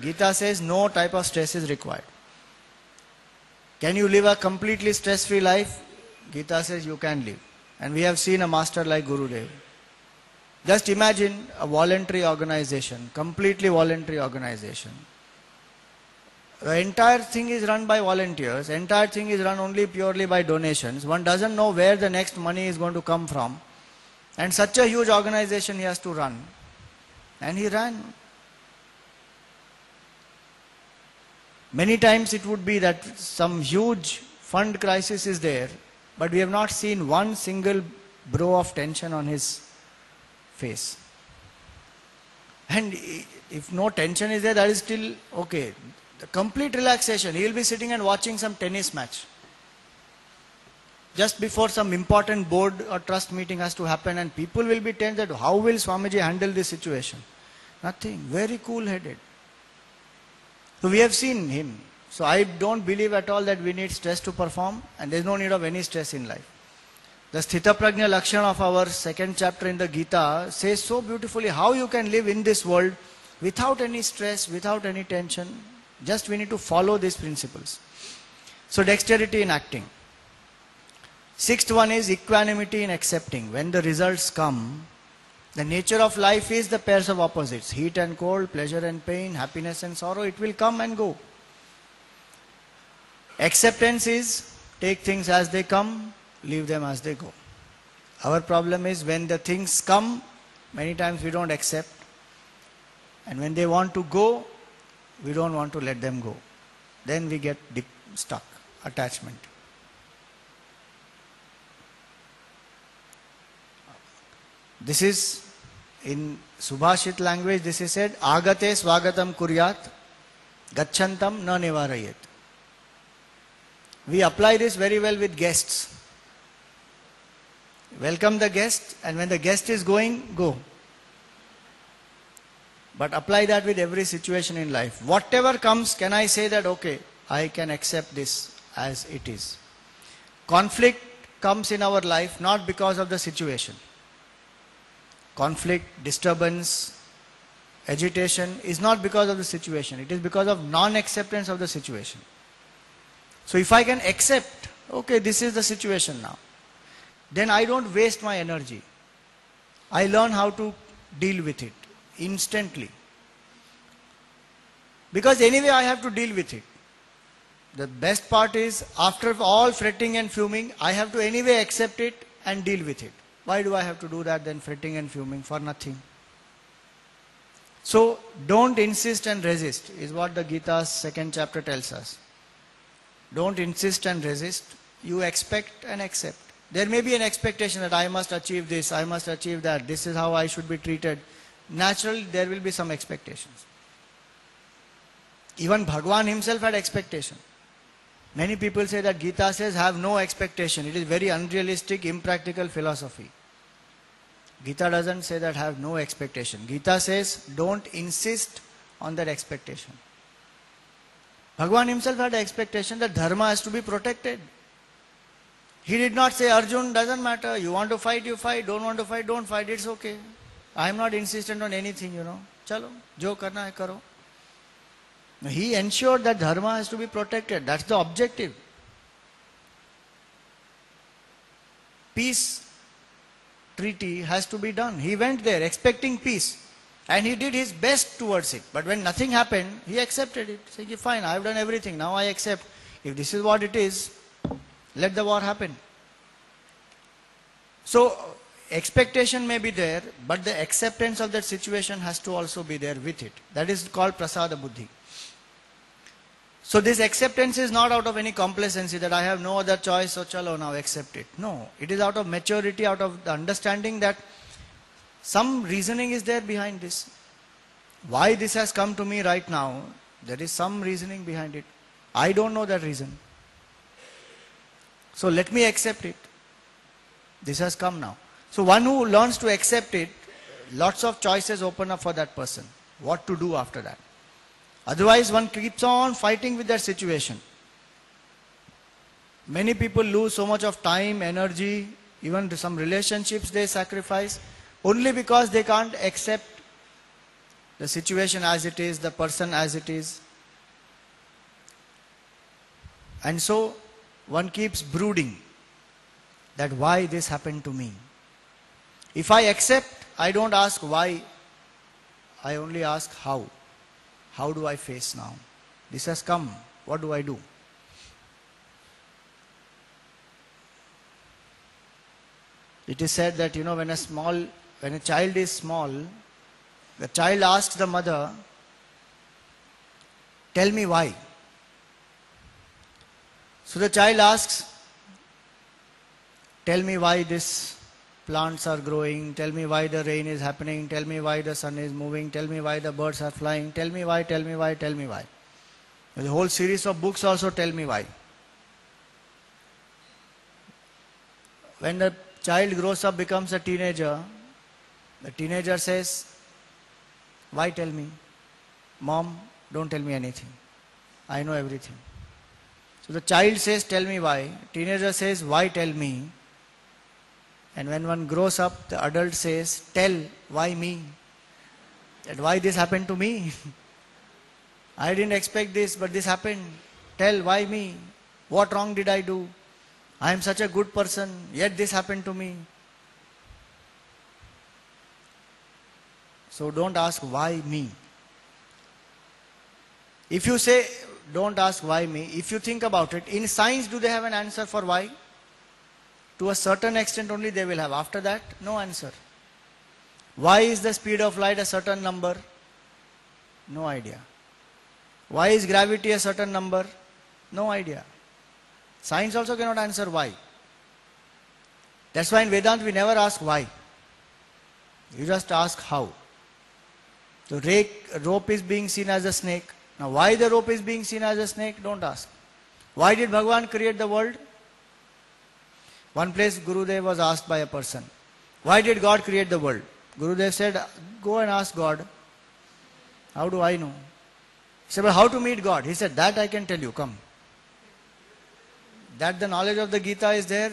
Gita says no type of stress is required. Can you live a completely stress-free life? Gita says you can live. And we have seen a master like Gurudev. Just imagine a voluntary organization, completely voluntary organization. The entire thing is run by volunteers. Entire thing is run only purely by donations. One doesn't know where the next money is going to come from. And such a huge organization he has to run. And he ran. Many times it would be that some huge fund crisis is there, but we have not seen one single brow of tension on his face. And if no tension is there, that is still okay. The complete relaxation. He will be sitting and watching some tennis match. Just before some important board or trust meeting has to happen, and people will be tense that how will Swamiji handle this situation? Nothing. Very cool-headed. So we have seen him. So I don't believe at all that we need stress to perform, and there is no need of any stress in life. The Sthita Prajna Lakshana of our second chapter in the Gita says so beautifully how you can live in this world without any stress, without any tension. Just we need to follow these principles. So dexterity in acting. Sixth one is equanimity in accepting. When the results come, the nature of life is the pairs of opposites. Heat and cold, pleasure and pain, happiness and sorrow. It will come and go. Acceptance is take things as they come, leave them as they go. Our problem is when the things come, many times we don't accept. And when they want to go, we don't want to let them go. Then we get stuck. Attachment. This is in Subhashit language, this is said, Agate swagatam kuryat, gachantam na nivarayet. We apply this very well with guests. Welcome the guest, and when the guest is going, go. But apply that with every situation in life. Whatever comes, can I say that, okay, I can accept this as it is. Conflict comes in our life not because of the situation. Conflict, disturbance, agitation is not because of the situation. It is because of non-acceptance of the situation. So if I can accept, okay, this is the situation now, then I don't waste my energy. I learn how to deal with it instantly. Because anyway I have to deal with it. The best part is, after all fretting and fuming, I have to anyway accept it and deal with it. Why do I have to do that then, fretting and fuming for nothing? So don't insist and resist is what the Gita's second chapter tells us. Don't insist and resist. You expect and accept. There may be an expectation that I must achieve this, I must achieve that, this is how I should be treated. Naturally, there will be some expectations. Even Bhagwan himself had expectation. Many people say that Gita says have no expectation. It is very unrealistic, impractical philosophy. Gita doesn't say that have no expectation. Gita says don't insist on that expectation. Bhagwan himself had an expectation that dharma has to be protected. He did not say, Arjun, doesn't matter, you want to fight, you fight, don't want to fight, don't fight, it's okay. I am not insistent on anything, Chalo, jo karna hai karo. He ensured that dharma has to be protected. That's the objective. Peace treaty has to be done. He went there expecting peace. And he did his best towards it. But when nothing happened, he accepted it. He said, fine, I have done everything. Now I accept. If this is what it is, let the war happen. So, expectation may be there, but the acceptance of that situation has to also be there with it. That is called prasada buddhi. So this acceptance is not out of any complacency that I have no other choice, so chalo now accept it. No, it is out of maturity, out of the understanding that some reasoning is there behind this. Why this has come to me right now, there is some reasoning behind it. I don't know that reason. So let me accept it. This has come now. So one who learns to accept it, lots of choices open up for that person. What to do after that. Otherwise one keeps on fighting with that situation. Many people lose so much of time, energy, even some relationships they sacrifice only because they can't accept the situation as it is, the person as it is. And so one keeps brooding that why this happened to me. If I accept, I don't ask why, I only ask how. How do I face now? This has come, what do I do? It is said that, when a child is small, the child asks the mother, tell me why. So the child asks, tell me why these plants are growing, tell me why the rain is happening, tell me why the sun is moving, tell me why the birds are flying, tell me why, tell me why, tell me why. The whole series of books also tell me why. When the child grows up, becomes a teenager, the teenager says, why tell me? Mom, don't tell me anything. I know everything. So the child says, tell me why. Teenager says, why tell me? And when one grows up, the adult says, tell, why me? That why this happened to me? I didn't expect this, but this happened. Tell, why me? What wrong did I do? I am such a good person, yet this happened to me. So don't ask why me. If you say, don't ask why me, if you think about it, in science do they have an answer for why? To a certain extent only they will have. After that, no answer. Why is the speed of light a certain number? No idea. Why is gravity a certain number? No idea. Science also cannot answer why. That's why in Vedanta we never ask why. You just ask how. The rope is being seen as a snake. Now why the rope is being seen as a snake? Don't ask. Why did Bhagavan create the world? One place Gurudev was asked by a person, why did God create the world? Gurudev said, go and ask God. How do I know? He said, well, how to meet God? He said, that I can tell you, come. That the knowledge of the Gita is there,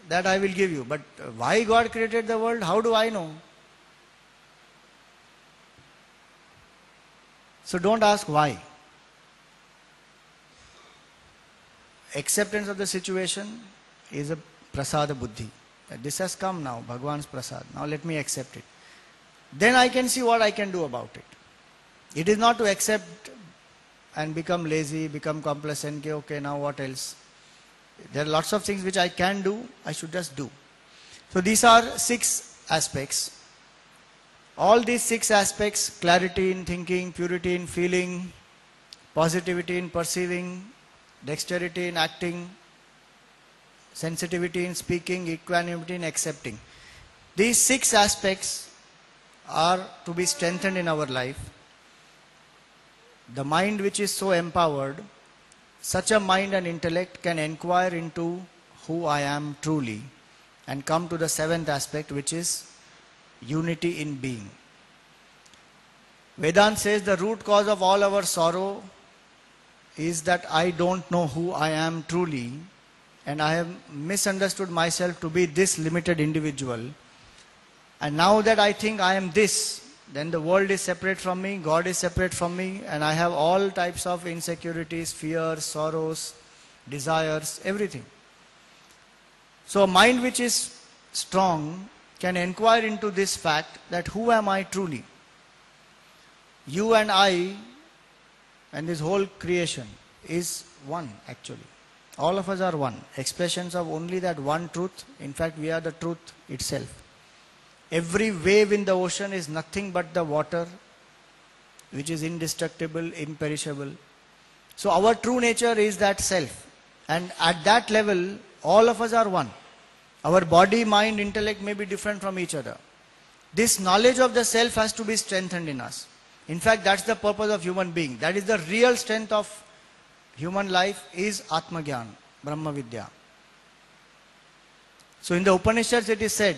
that I will give you. But why God created the world, how do I know? So don't ask why. Acceptance of the situation is a prasada buddhi. That this has come now, Bhagavan's prasad. Now let me accept it. Then I can see what I can do about it. It is not to accept and become lazy, become complacent, okay, now what else? There are lots of things which I can do, I should just do. So these are 6 aspects. All these 6 aspects, clarity in thinking, purity in feeling, positivity in perceiving, dexterity in acting, sensitivity in speaking, equanimity in accepting. These 6 aspects are to be strengthened in our life. The mind which is so empowered, such a mind and intellect can inquire into who I am truly and come to the 7th aspect, which is unity in being. Vedanta says the root cause of all our sorrow is that I don't know who I am truly, and I have misunderstood myself to be this limited individual. And now that I think I am this, then the world is separate from me, God is separate from me, and I have all types of insecurities, fears, sorrows, desires, everything. So a mind which is strong can inquire into this fact that who am I truly? You and I and this whole creation is one actually. All of us are one. Expressions of only that one truth. In fact, we are the truth itself. Every wave in the ocean is nothing but the water, which is indestructible, imperishable. So our true nature is that self. And at that level, all of us are one. Our body, mind, intellect may be different from each other. This knowledge of the self has to be strengthened in us. In fact, that's the purpose of human being. That is the real strength of human life is Atma Gyan, Brahma Vidya. So in the Upanishads it is said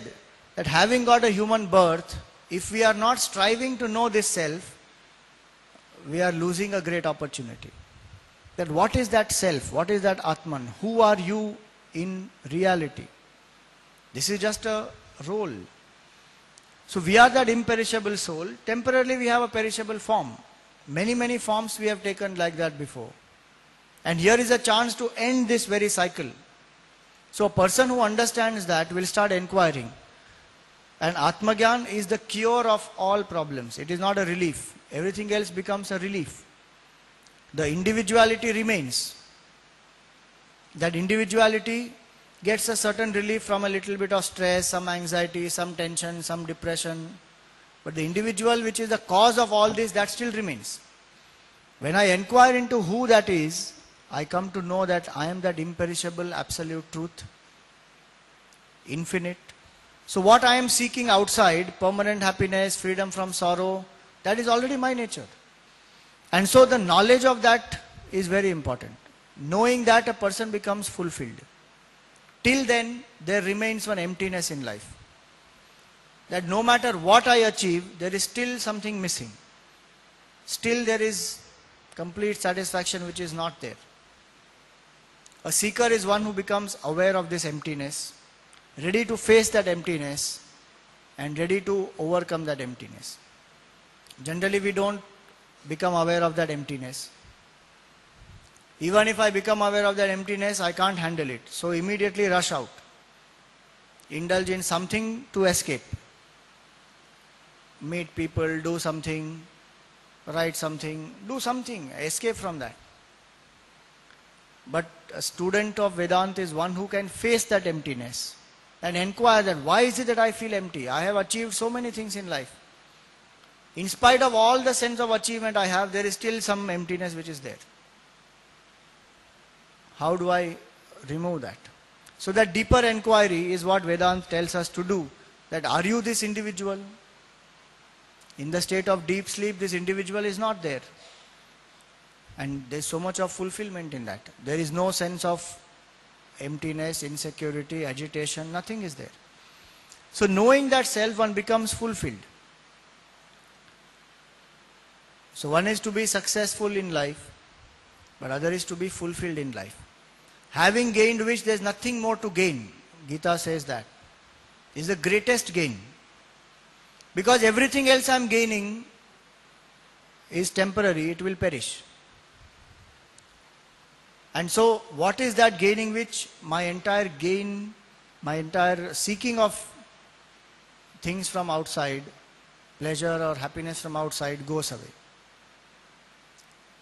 that having got a human birth, if we are not striving to know this self, we are losing a great opportunity. That what is that self? What is that Atman? Who are you in reality? This is just a role. So we are that imperishable soul. Temporarily we have a perishable form. Many forms we have taken like that before. And here is a chance to end this very cycle. So a person who understands that will start inquiring. And Atma Gyan is the cure of all problems. It is not a relief. Everything else becomes a relief. The individuality remains. That individuality gets a certain relief from a little bit of stress, some anxiety, some tension, some depression. But the individual which is the cause of all this, that still remains. When I inquire into who that is, I come to know that I am that imperishable absolute truth, infinite. So what I am seeking outside, permanent happiness, freedom from sorrow, that is already my nature. And so the knowledge of that is very important. Knowing that, a person becomes fulfilled. Till then, there remains one emptiness in life. That no matter what I achieve, there is still something missing. Still there is complete satisfaction which is not there. A seeker is one who becomes aware of this emptiness, ready to face that emptiness, and ready to overcome that emptiness. Generally we don't become aware of that emptiness. Even if I become aware of that emptiness, I can't handle it. So immediately rush out. Indulge in something to escape. Meet people, do something, write something, do something, escape from that. But a student of Vedanta is one who can face that emptiness and inquire that why is it that I feel empty? I have achieved so many things in life. In spite of all the sense of achievement I have, there is still some emptiness which is there. How do I remove that? So that deeper inquiry is what Vedanta tells us to do. That are you this individual? In the state of deep sleep, this individual is not there. And there is so much of fulfillment in that. There is no sense of emptiness, insecurity, agitation, nothing is there. So knowing that self, one becomes fulfilled. So one is to be successful in life, but other is to be fulfilled in life. Having gained which there is nothing more to gain. Gita says that. Is the greatest gain. Because everything else I am gaining is temporary, it will perish. And so what is that gaining which my entire gain, my entire seeking of things from outside, pleasure or happiness from outside goes away.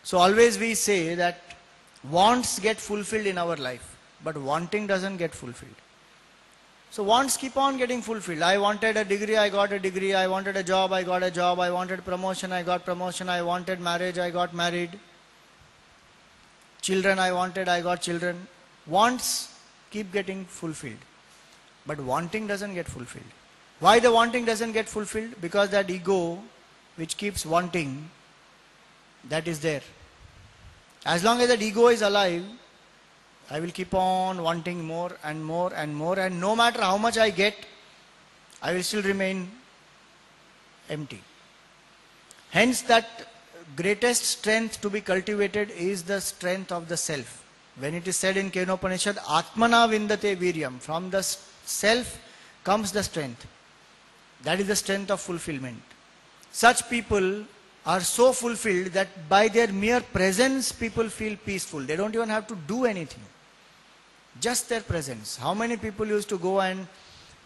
So always we say that wants get fulfilled in our life, but wanting doesn't get fulfilled. So wants keep on getting fulfilled. I wanted a degree, I got a degree. I wanted a job, I got a job. I wanted promotion, I got promotion. I wanted marriage, I got married. Children I wanted, I got children. Wants keep getting fulfilled. But wanting doesn't get fulfilled. Why the wanting doesn't get fulfilled? Because that ego which keeps wanting, that is there. As long as that ego is alive, I will keep on wanting more and more and more, and no matter how much I get, I will still remain empty. Hence that greatest strength to be cultivated is the strength of the self. When it is said in Kenopanishad, Atmana vindate viryam, from the self comes the strength. That is the strength of fulfillment. Such people are so fulfilled that by their mere presence people feel peaceful. They don't even have to do anything. Just their presence. How many people used to go and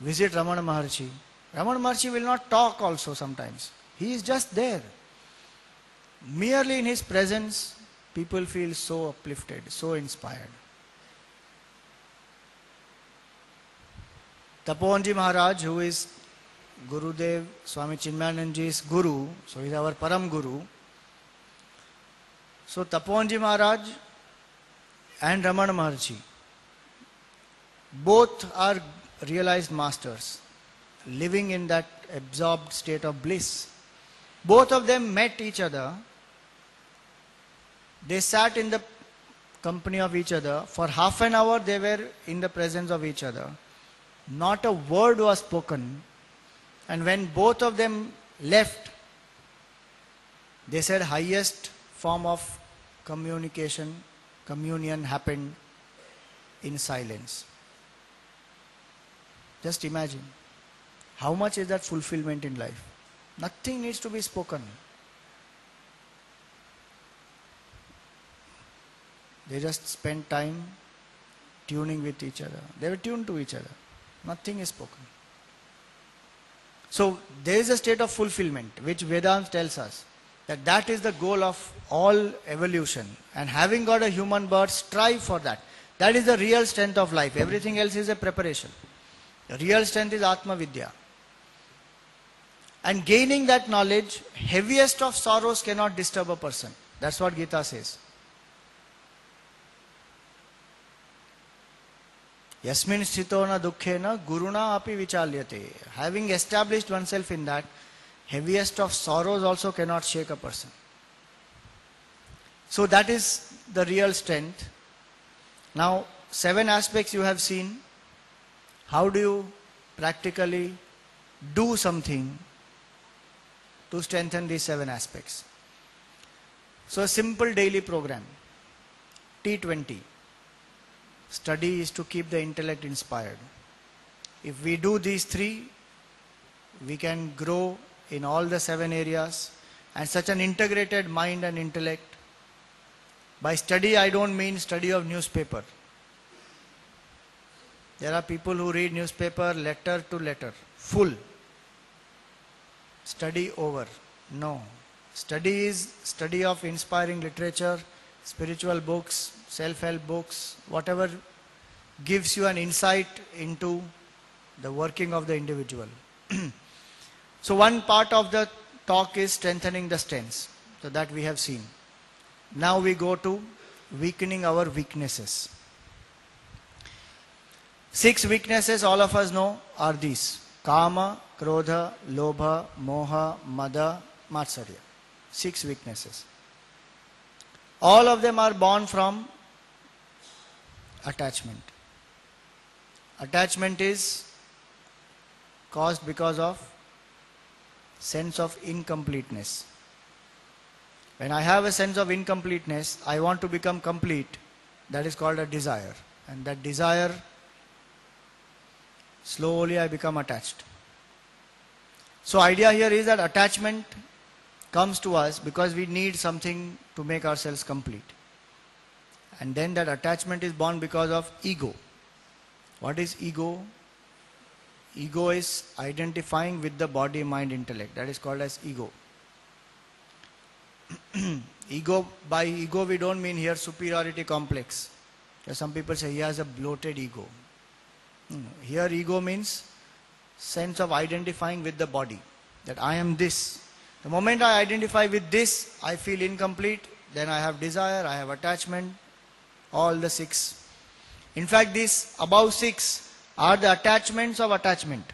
visit Ramana Maharshi? Ramana Maharshi will not talk also sometimes. He is just there. Merely in his presence, people feel so uplifted, so inspired. Tapovanji Maharaj, who is Gurudev Swami Chinmayanandaji's Guru, so he is our Param Guru. So Tapovanji Maharaj and Ramana Maharshi, both are realized masters, living in that absorbed state of bliss. Both of them met each other. They sat in the company of each other. For half an hour they were in the presence of each other. Not a word was spoken. And when both of them left, they said highest form of communication, communion happened in silence. Just imagine, how much is that fulfillment in life? Nothing needs to be spoken. They just spent time tuning with each other. They were tuned to each other. Nothing is spoken. So there is a state of fulfillment which Vedanta tells us that that is the goal of all evolution. And having got a human birth, strive for that. That is the real strength of life. Everything else is a preparation. The real strength is Atma Vidya. And gaining that knowledge, heaviest of sorrows cannot disturb a person. That's what Gita says. Yasmin sthito na dukkhena guruna api vichalyate. Having established oneself in that, heaviest of sorrows also cannot shake a person. So that is the real strength. Now, 7 aspects you have seen. How do you practically do something to strengthen these 7 aspects? So a simple daily program, T20. Study is to keep the intellect inspired. If we do these 3, we can grow in all the 7 areas. and such an integrated mind and intellect. By study, I don't mean study of newspaper. There are people who read newspaper letter to letter, full. Study over. No. Study is study of inspiring literature, spiritual books, self-help books, whatever gives you an insight into the working of the individual. So one part of the talk is strengthening the strengths. So that we have seen. Now we go to weakening our weaknesses. 6 weaknesses all of us know are these: Kama, Krodha, Lobha, Moha, Mada, Matsarya. 6 weaknesses. All of them are born from attachment. Attachment is caused because of sense of incompleteness. When I have a sense of incompleteness, I want to become complete. That is called a desire. And that desire, slowly I become attached. So idea here is that attachment comes to us because we need something to make ourselves complete. And then that attachment is born because of ego. What is ego? Ego is identifying with the body, mind, intellect. That is called as ego. Ego, by ego we don't mean here superiority complex. Some people say he has a bloated ego. Here ego means sense of identifying with the body. That I am this. The moment I identify with this, I feel incomplete. Then I have desire, I have attachment. All the 6. In fact, these above 6 are the attachments of attachment.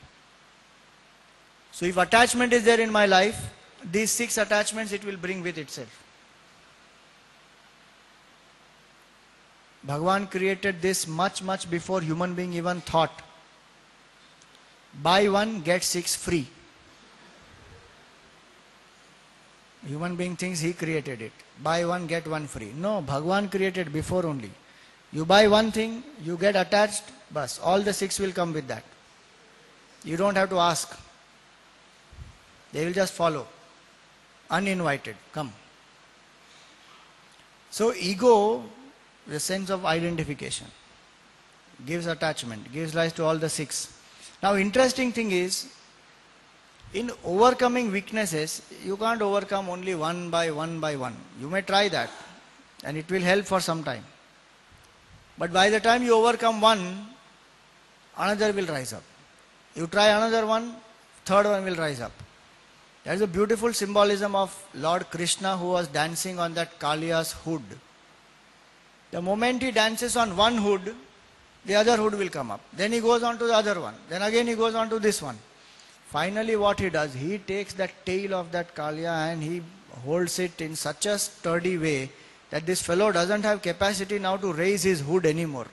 So if attachment is there in my life, these 6 attachments it will bring with itself. Bhagavan created this much before human being even thought. Buy 1, get 6 free. Human being thinks he created it. Buy 1, get 1 free. No, Bhagavan created before only. You buy one thing, you get attached, bas, all the 6 will come with that. You don't have to ask. They will just follow. Uninvited, come. So ego, the sense of identification, gives attachment, gives rise to all the 6. Now interesting thing is, in overcoming weaknesses, you can't overcome only one by one. You may try that and it will help for some time. But by the time you overcome one, another will rise up. You try another one, third one will rise up. There is a beautiful symbolism of Lord Krishna who was dancing on that Kaliya's hood. The moment he dances on one hood, the other hood will come up. Then he goes on to the other one. Then again he goes on to this one. Finally what he does, he takes that tail of that Kaliya and he holds it in such a sturdy way that this fellow doesn't have capacity now to raise his hood anymore.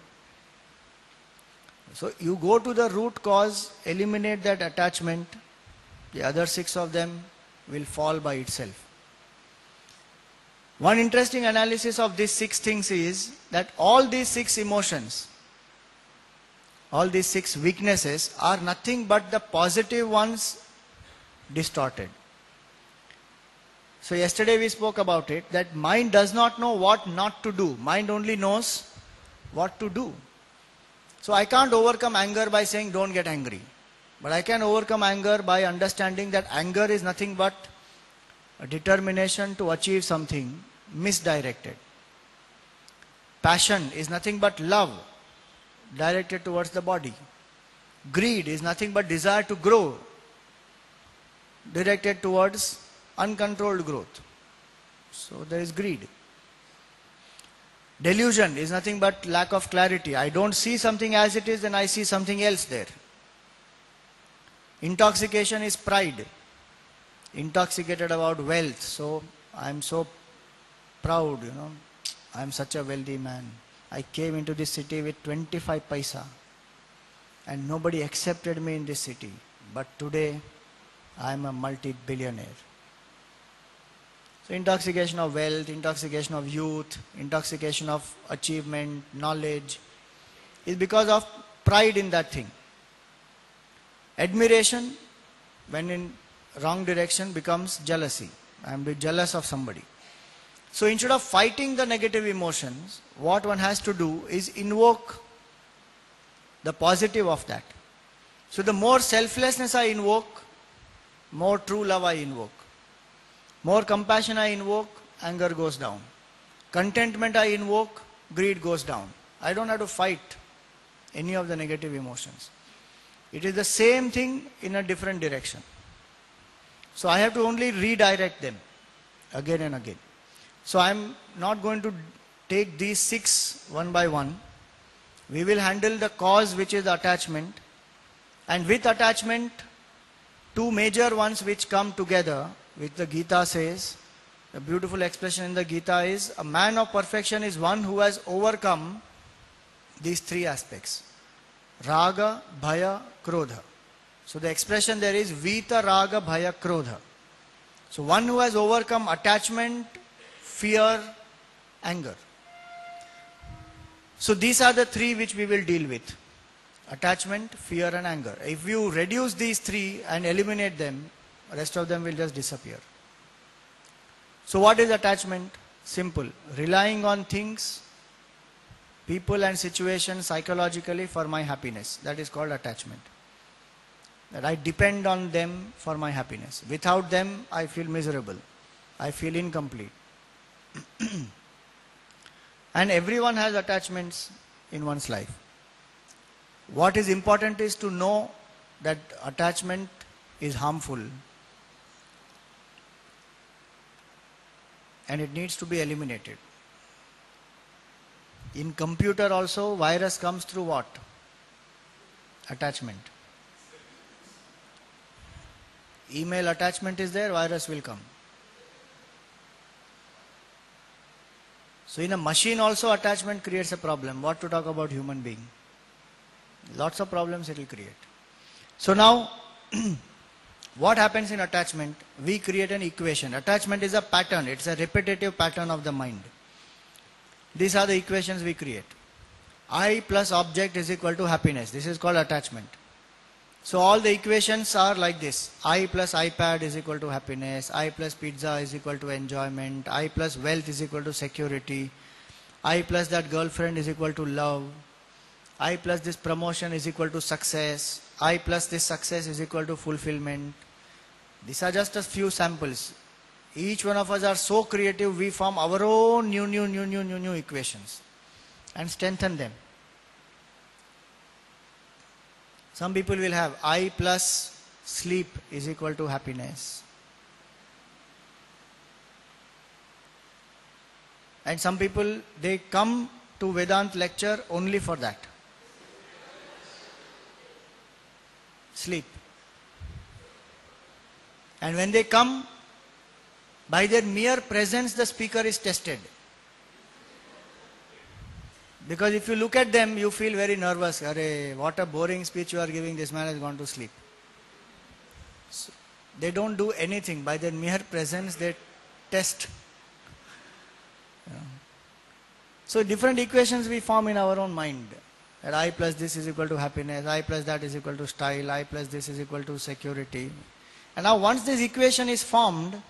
So you go to the root cause, eliminate that attachment, the other 6 of them will fall by itself. One interesting analysis of these 6 things is that all these 6 emotions, all these 6 weaknesses are nothing but the positive ones distorted. So yesterday we spoke about it, that mind does not know what not to do. Mind only knows what to do. So I can't overcome anger by saying don't get angry. But I can overcome anger by understanding that anger is nothing but a determination to achieve something misdirected. Passion is nothing but love directed towards the body. Greed is nothing but desire to grow directed towards uncontrolled growth. So there is greed. Delusion is nothing but lack of clarity. I don't see something as it is, then I see something else there. Intoxication is pride. Intoxicated about wealth. So I am so proud, I am such a wealthy man. I came into this city with 25 paisa and nobody accepted me in this city. But today I am a multi-billionaire. So intoxication of wealth, intoxication of youth, intoxication of achievement, knowledge is because of pride in that thing. Admiration, when in wrong direction, becomes jealousy. I am jealous of somebody. So instead of fighting the negative emotions, what one has to do is invoke the positive of that. So the more selflessness I invoke, more true love I invoke. More compassion I invoke, anger goes down. Contentment I invoke, greed goes down. I don't have to fight any of the negative emotions. It is the same thing in a different direction. So I have to only redirect them again and again. So I am not going to take these 6 one by one. We will handle the cause, which is attachment. And with attachment, 2 major ones which come together, which the Gita says, the beautiful expression in the Gita is, a man of perfection is one who has overcome these 3 aspects. Raga, Bhaya, Krodha. So the expression there is Vita, Raga, Bhaya, Krodha. So one who has overcome attachment, fear, anger. So these are the 3 which we will deal with. Attachment, fear and anger. If you reduce these 3 and eliminate them, the rest of them will just disappear. So what is attachment? Simple. Relying on things, people and situations psychologically for my happiness. That is called attachment. That I depend on them for my happiness. Without them, I feel miserable. I feel incomplete. And everyone has attachments in one's life. What is important is to know that attachment is harmful. And it needs to be eliminated. In computer also, virus comes through what? Attachment. Email attachment is there, virus will come. So in a machine also attachment creates a problem. What to talk about human being? Lots of problems it will create. So now, what happens in attachment? We create an equation. Attachment is a pattern. It's a repetitive pattern of the mind. These are the equations we create. I plus object is equal to happiness. This is called attachment. So all the equations are like this. I plus iPad is equal to happiness. I plus pizza is equal to enjoyment. I plus wealth is equal to security. I plus that girlfriend is equal to love. I plus this promotion is equal to success. I plus this success is equal to fulfillment. These are just a few samples. Each one of us are so creative, we form our own new equations and strengthen them. Some people will have I plus sleep is equal to happiness. And some people, they come to Vedant lecture only for that. Sleep. And when they come, by their mere presence, the speaker is tested. Because if you look at them, you feel very nervous. Arey, what a boring speech you are giving, this man has gone to sleep. So, they don't do anything. By their mere presence, they test. So different equations we form in our own mind. That I plus this is equal to happiness, I plus that is equal to style, I plus this is equal to security. And now once this equation is formed,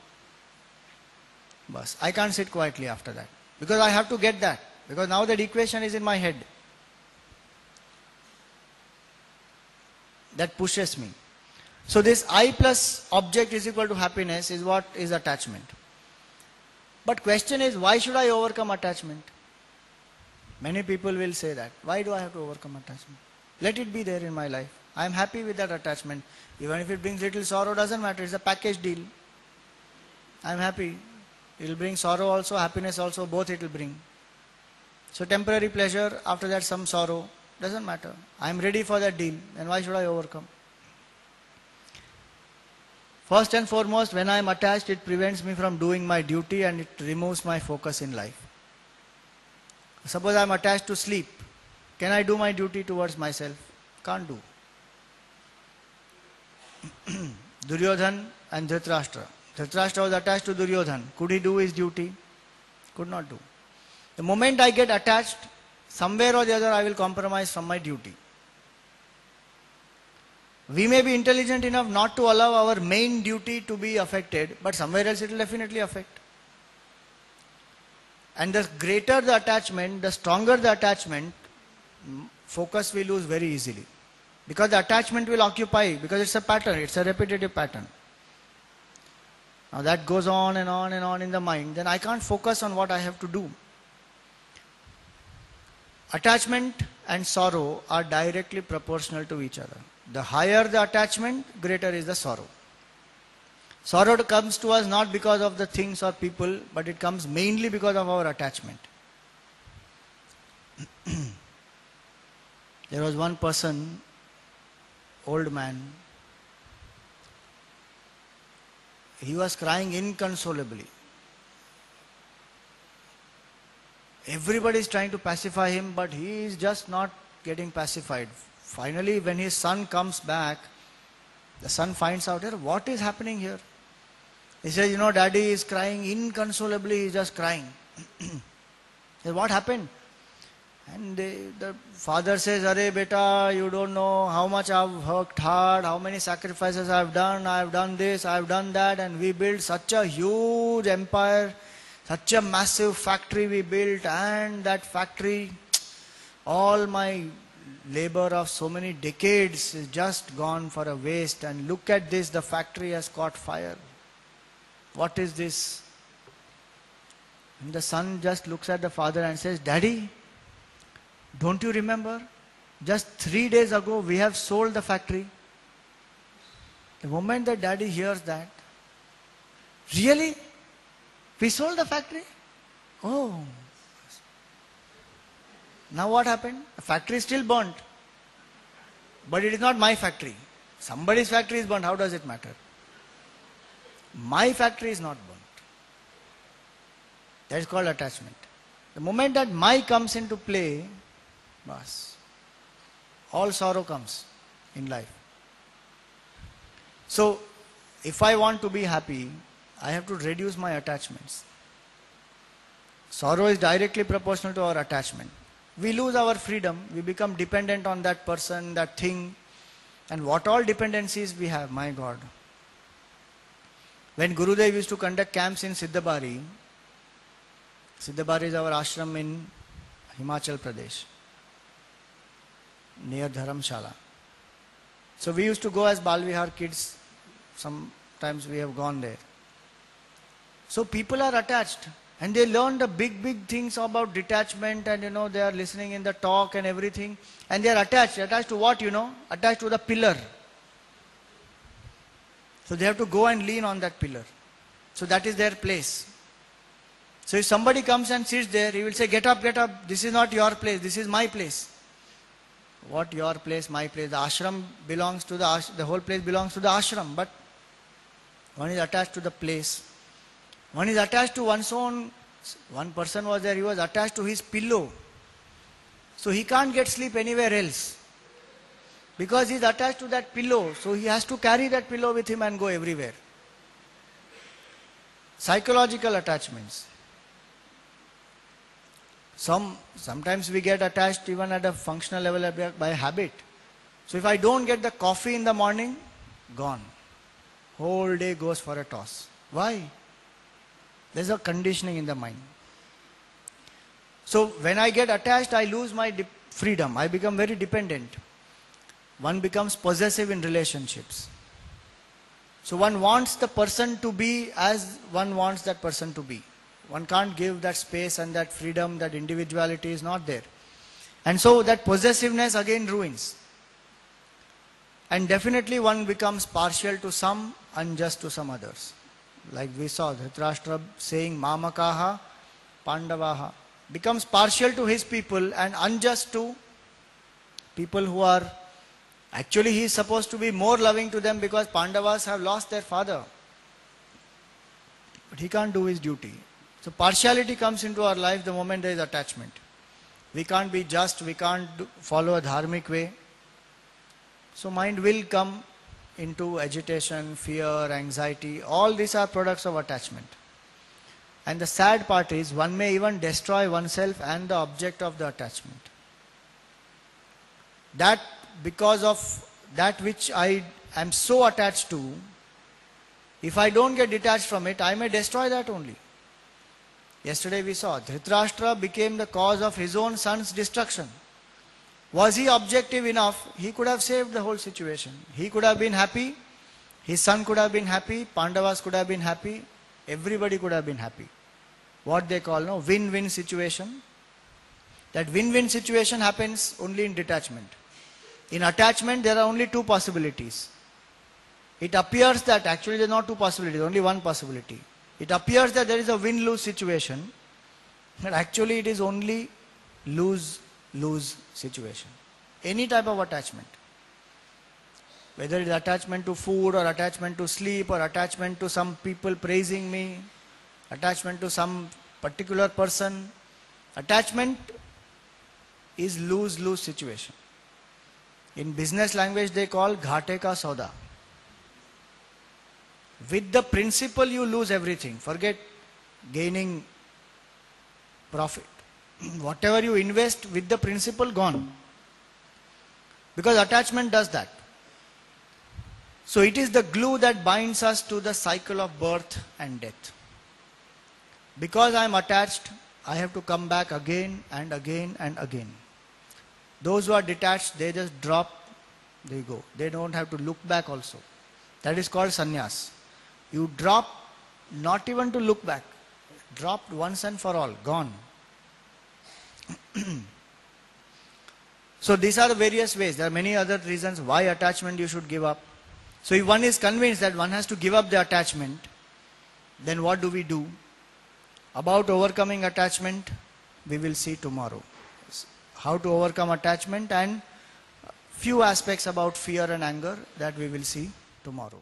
I can't sit quietly after that. Because I have to get that. Because now that equation is in my head. That pushes me. So this I plus object is equal to happiness is what is attachment. But question is, why should I overcome attachment? Many people will say that. Why do I have to overcome attachment? Let it be there in my life. I am happy with that attachment. Even if it brings little sorrow, doesn't matter. It's a package deal. I am happy. It will bring sorrow also, happiness also, both it will bring. So temporary pleasure, after that some sorrow, doesn't matter. I am ready for that deal. Then why should I overcome? First and foremost, when I am attached, it prevents me from doing my duty and it removes my focus in life. Suppose I am attached to sleep. Can I do my duty towards myself? Can't do. Duryodhan and Dhritarashtra. Dhritarashtra was attached to Duryodhan. Could he do his duty? Could not do. The moment I get attached, somewhere or the other I will compromise from my duty. We may be intelligent enough not to allow our main duty to be affected, but somewhere else it will definitely affect. And the greater the attachment, the stronger the attachment, focus we lose very easily. Because the attachment will occupy, because it's a pattern, it's a repetitive pattern. Now that goes on and on and on in the mind, then I can't focus on what I have to do. Attachment and sorrow are directly proportional to each other. The higher the attachment, greater is the sorrow. Sorrow comes to us not because of the things or people, but it comes mainly because of our attachment. There was one person, old man, he was crying inconsolably. Everybody is trying to pacify him, but he is just not getting pacified. Finally, when his son comes back, the son finds out, here, what is happening here? He says, daddy is crying inconsolably, he is just crying. He says, what happened? And the father says, Arey beta, you don't know how much I have worked hard, how many sacrifices I have done this, I have done that, and we built such a huge empire, such a massive factory we built, and that factory, all my labor of so many decades is just gone for a waste, and look at this, the factory has caught fire. What is this? And the son just looks at the father and says, Daddy, don't you remember? Just 3 days ago we have sold the factory. The moment that daddy hears that, really? We sold the factory? Oh. Now what happened? The factory is still burnt. But it is not my factory. Somebody's factory is burnt. How does it matter? My factory is not burnt. That is called attachment. The moment that my comes into play, bas, all sorrow comes in life. So, if I want to be happy, I have to reduce my attachments. Sorrow is directly proportional to our attachment. We lose our freedom, we become dependent on that person, that thing, and what all dependencies we have, my God. When Gurudev used to conduct camps in Siddhabari, Siddhabari is our ashram in Himachal Pradesh, near Dharamshala. So we used to go as Balvihar kids, sometimes we have gone there. So people are attached and they learn the big things about detachment, and they are listening in the talk and everything, and they are attached. Attached to what, Attached to the pillar. So they have to go and lean on that pillar. So that is their place. So if somebody comes and sits there, he will say, get up, this is not your place, this is my place. What your place, my place? The ashram belongs to the whole place belongs to the ashram, but one is attached to the place. One is attached to one's own. One person was there, he was attached to his pillow. So he can't get sleep anywhere else. Because he is attached to that pillow, so he has to carry that pillow with him and go everywhere. Psychological attachments. Sometimes we get attached even at a functional level by habit. So if I don't get the coffee in the morning, gone. Whole day goes for a toss. Why? There's a conditioning in the mind. So when I get attached, I lose my freedom. I become very dependent. One becomes possessive in relationships. So one wants the person to be as one wants that person to be. One can't give that space and that freedom, that individuality is not there. And so that possessiveness again ruins. And definitely one becomes partial to some, unjust to some others. Like we saw Dhritarashtra saying, Mamakaha, Pandavaha. Becomes partial to his people and unjust to people who are, actually he is supposed to be more loving to them because Pandavas have lost their father. But he can't do his duty. So partiality comes into our life the moment there is attachment. We can't be just, we can't follow a dharmic way. So mind will come into agitation, fear, anxiety. All these are products of attachment. And the sad part is one may even destroy oneself and the object of the attachment. That because of that which I am so attached to, if I don't get detached from it, I may destroy that only. Yesterday we saw Dhritarashtra became the cause of his own son's destruction. Was he objective enough? He could have saved the whole situation. He could have been happy. His son could have been happy. Pandavas could have been happy. Everybody could have been happy. What they call no win-win situation. That win-win situation happens only in detachment. In attachment, there are only two possibilities. It appears that actually there are not two possibilities, only one possibility. It appears that there is a win-lose situation, but actually it is only lose-lose situation. Any type of attachment. Whether it is attachment to food or attachment to sleep or attachment to some people praising me, attachment to some particular person, attachment is lose-lose situation. In business language they call ghate ka sauda. With the principle you lose everything. Forget gaining profit. Whatever you invest with the principle gone. Because attachment does that. So it is the glue that binds us to the cycle of birth and death. Because I am attached, I have to come back again and again and again. Those who are detached, they just drop, they go. They don't have to look back also. That is called sannyas. You drop, not even to look back. Dropped once and for all, gone. So these are the various ways. There are many other reasons why attachment you should give up. So if one is convinced that one has to give up the attachment, then what do we do? About overcoming attachment, we will see tomorrow. How to overcome attachment and few aspects about fear and anger that we will see tomorrow.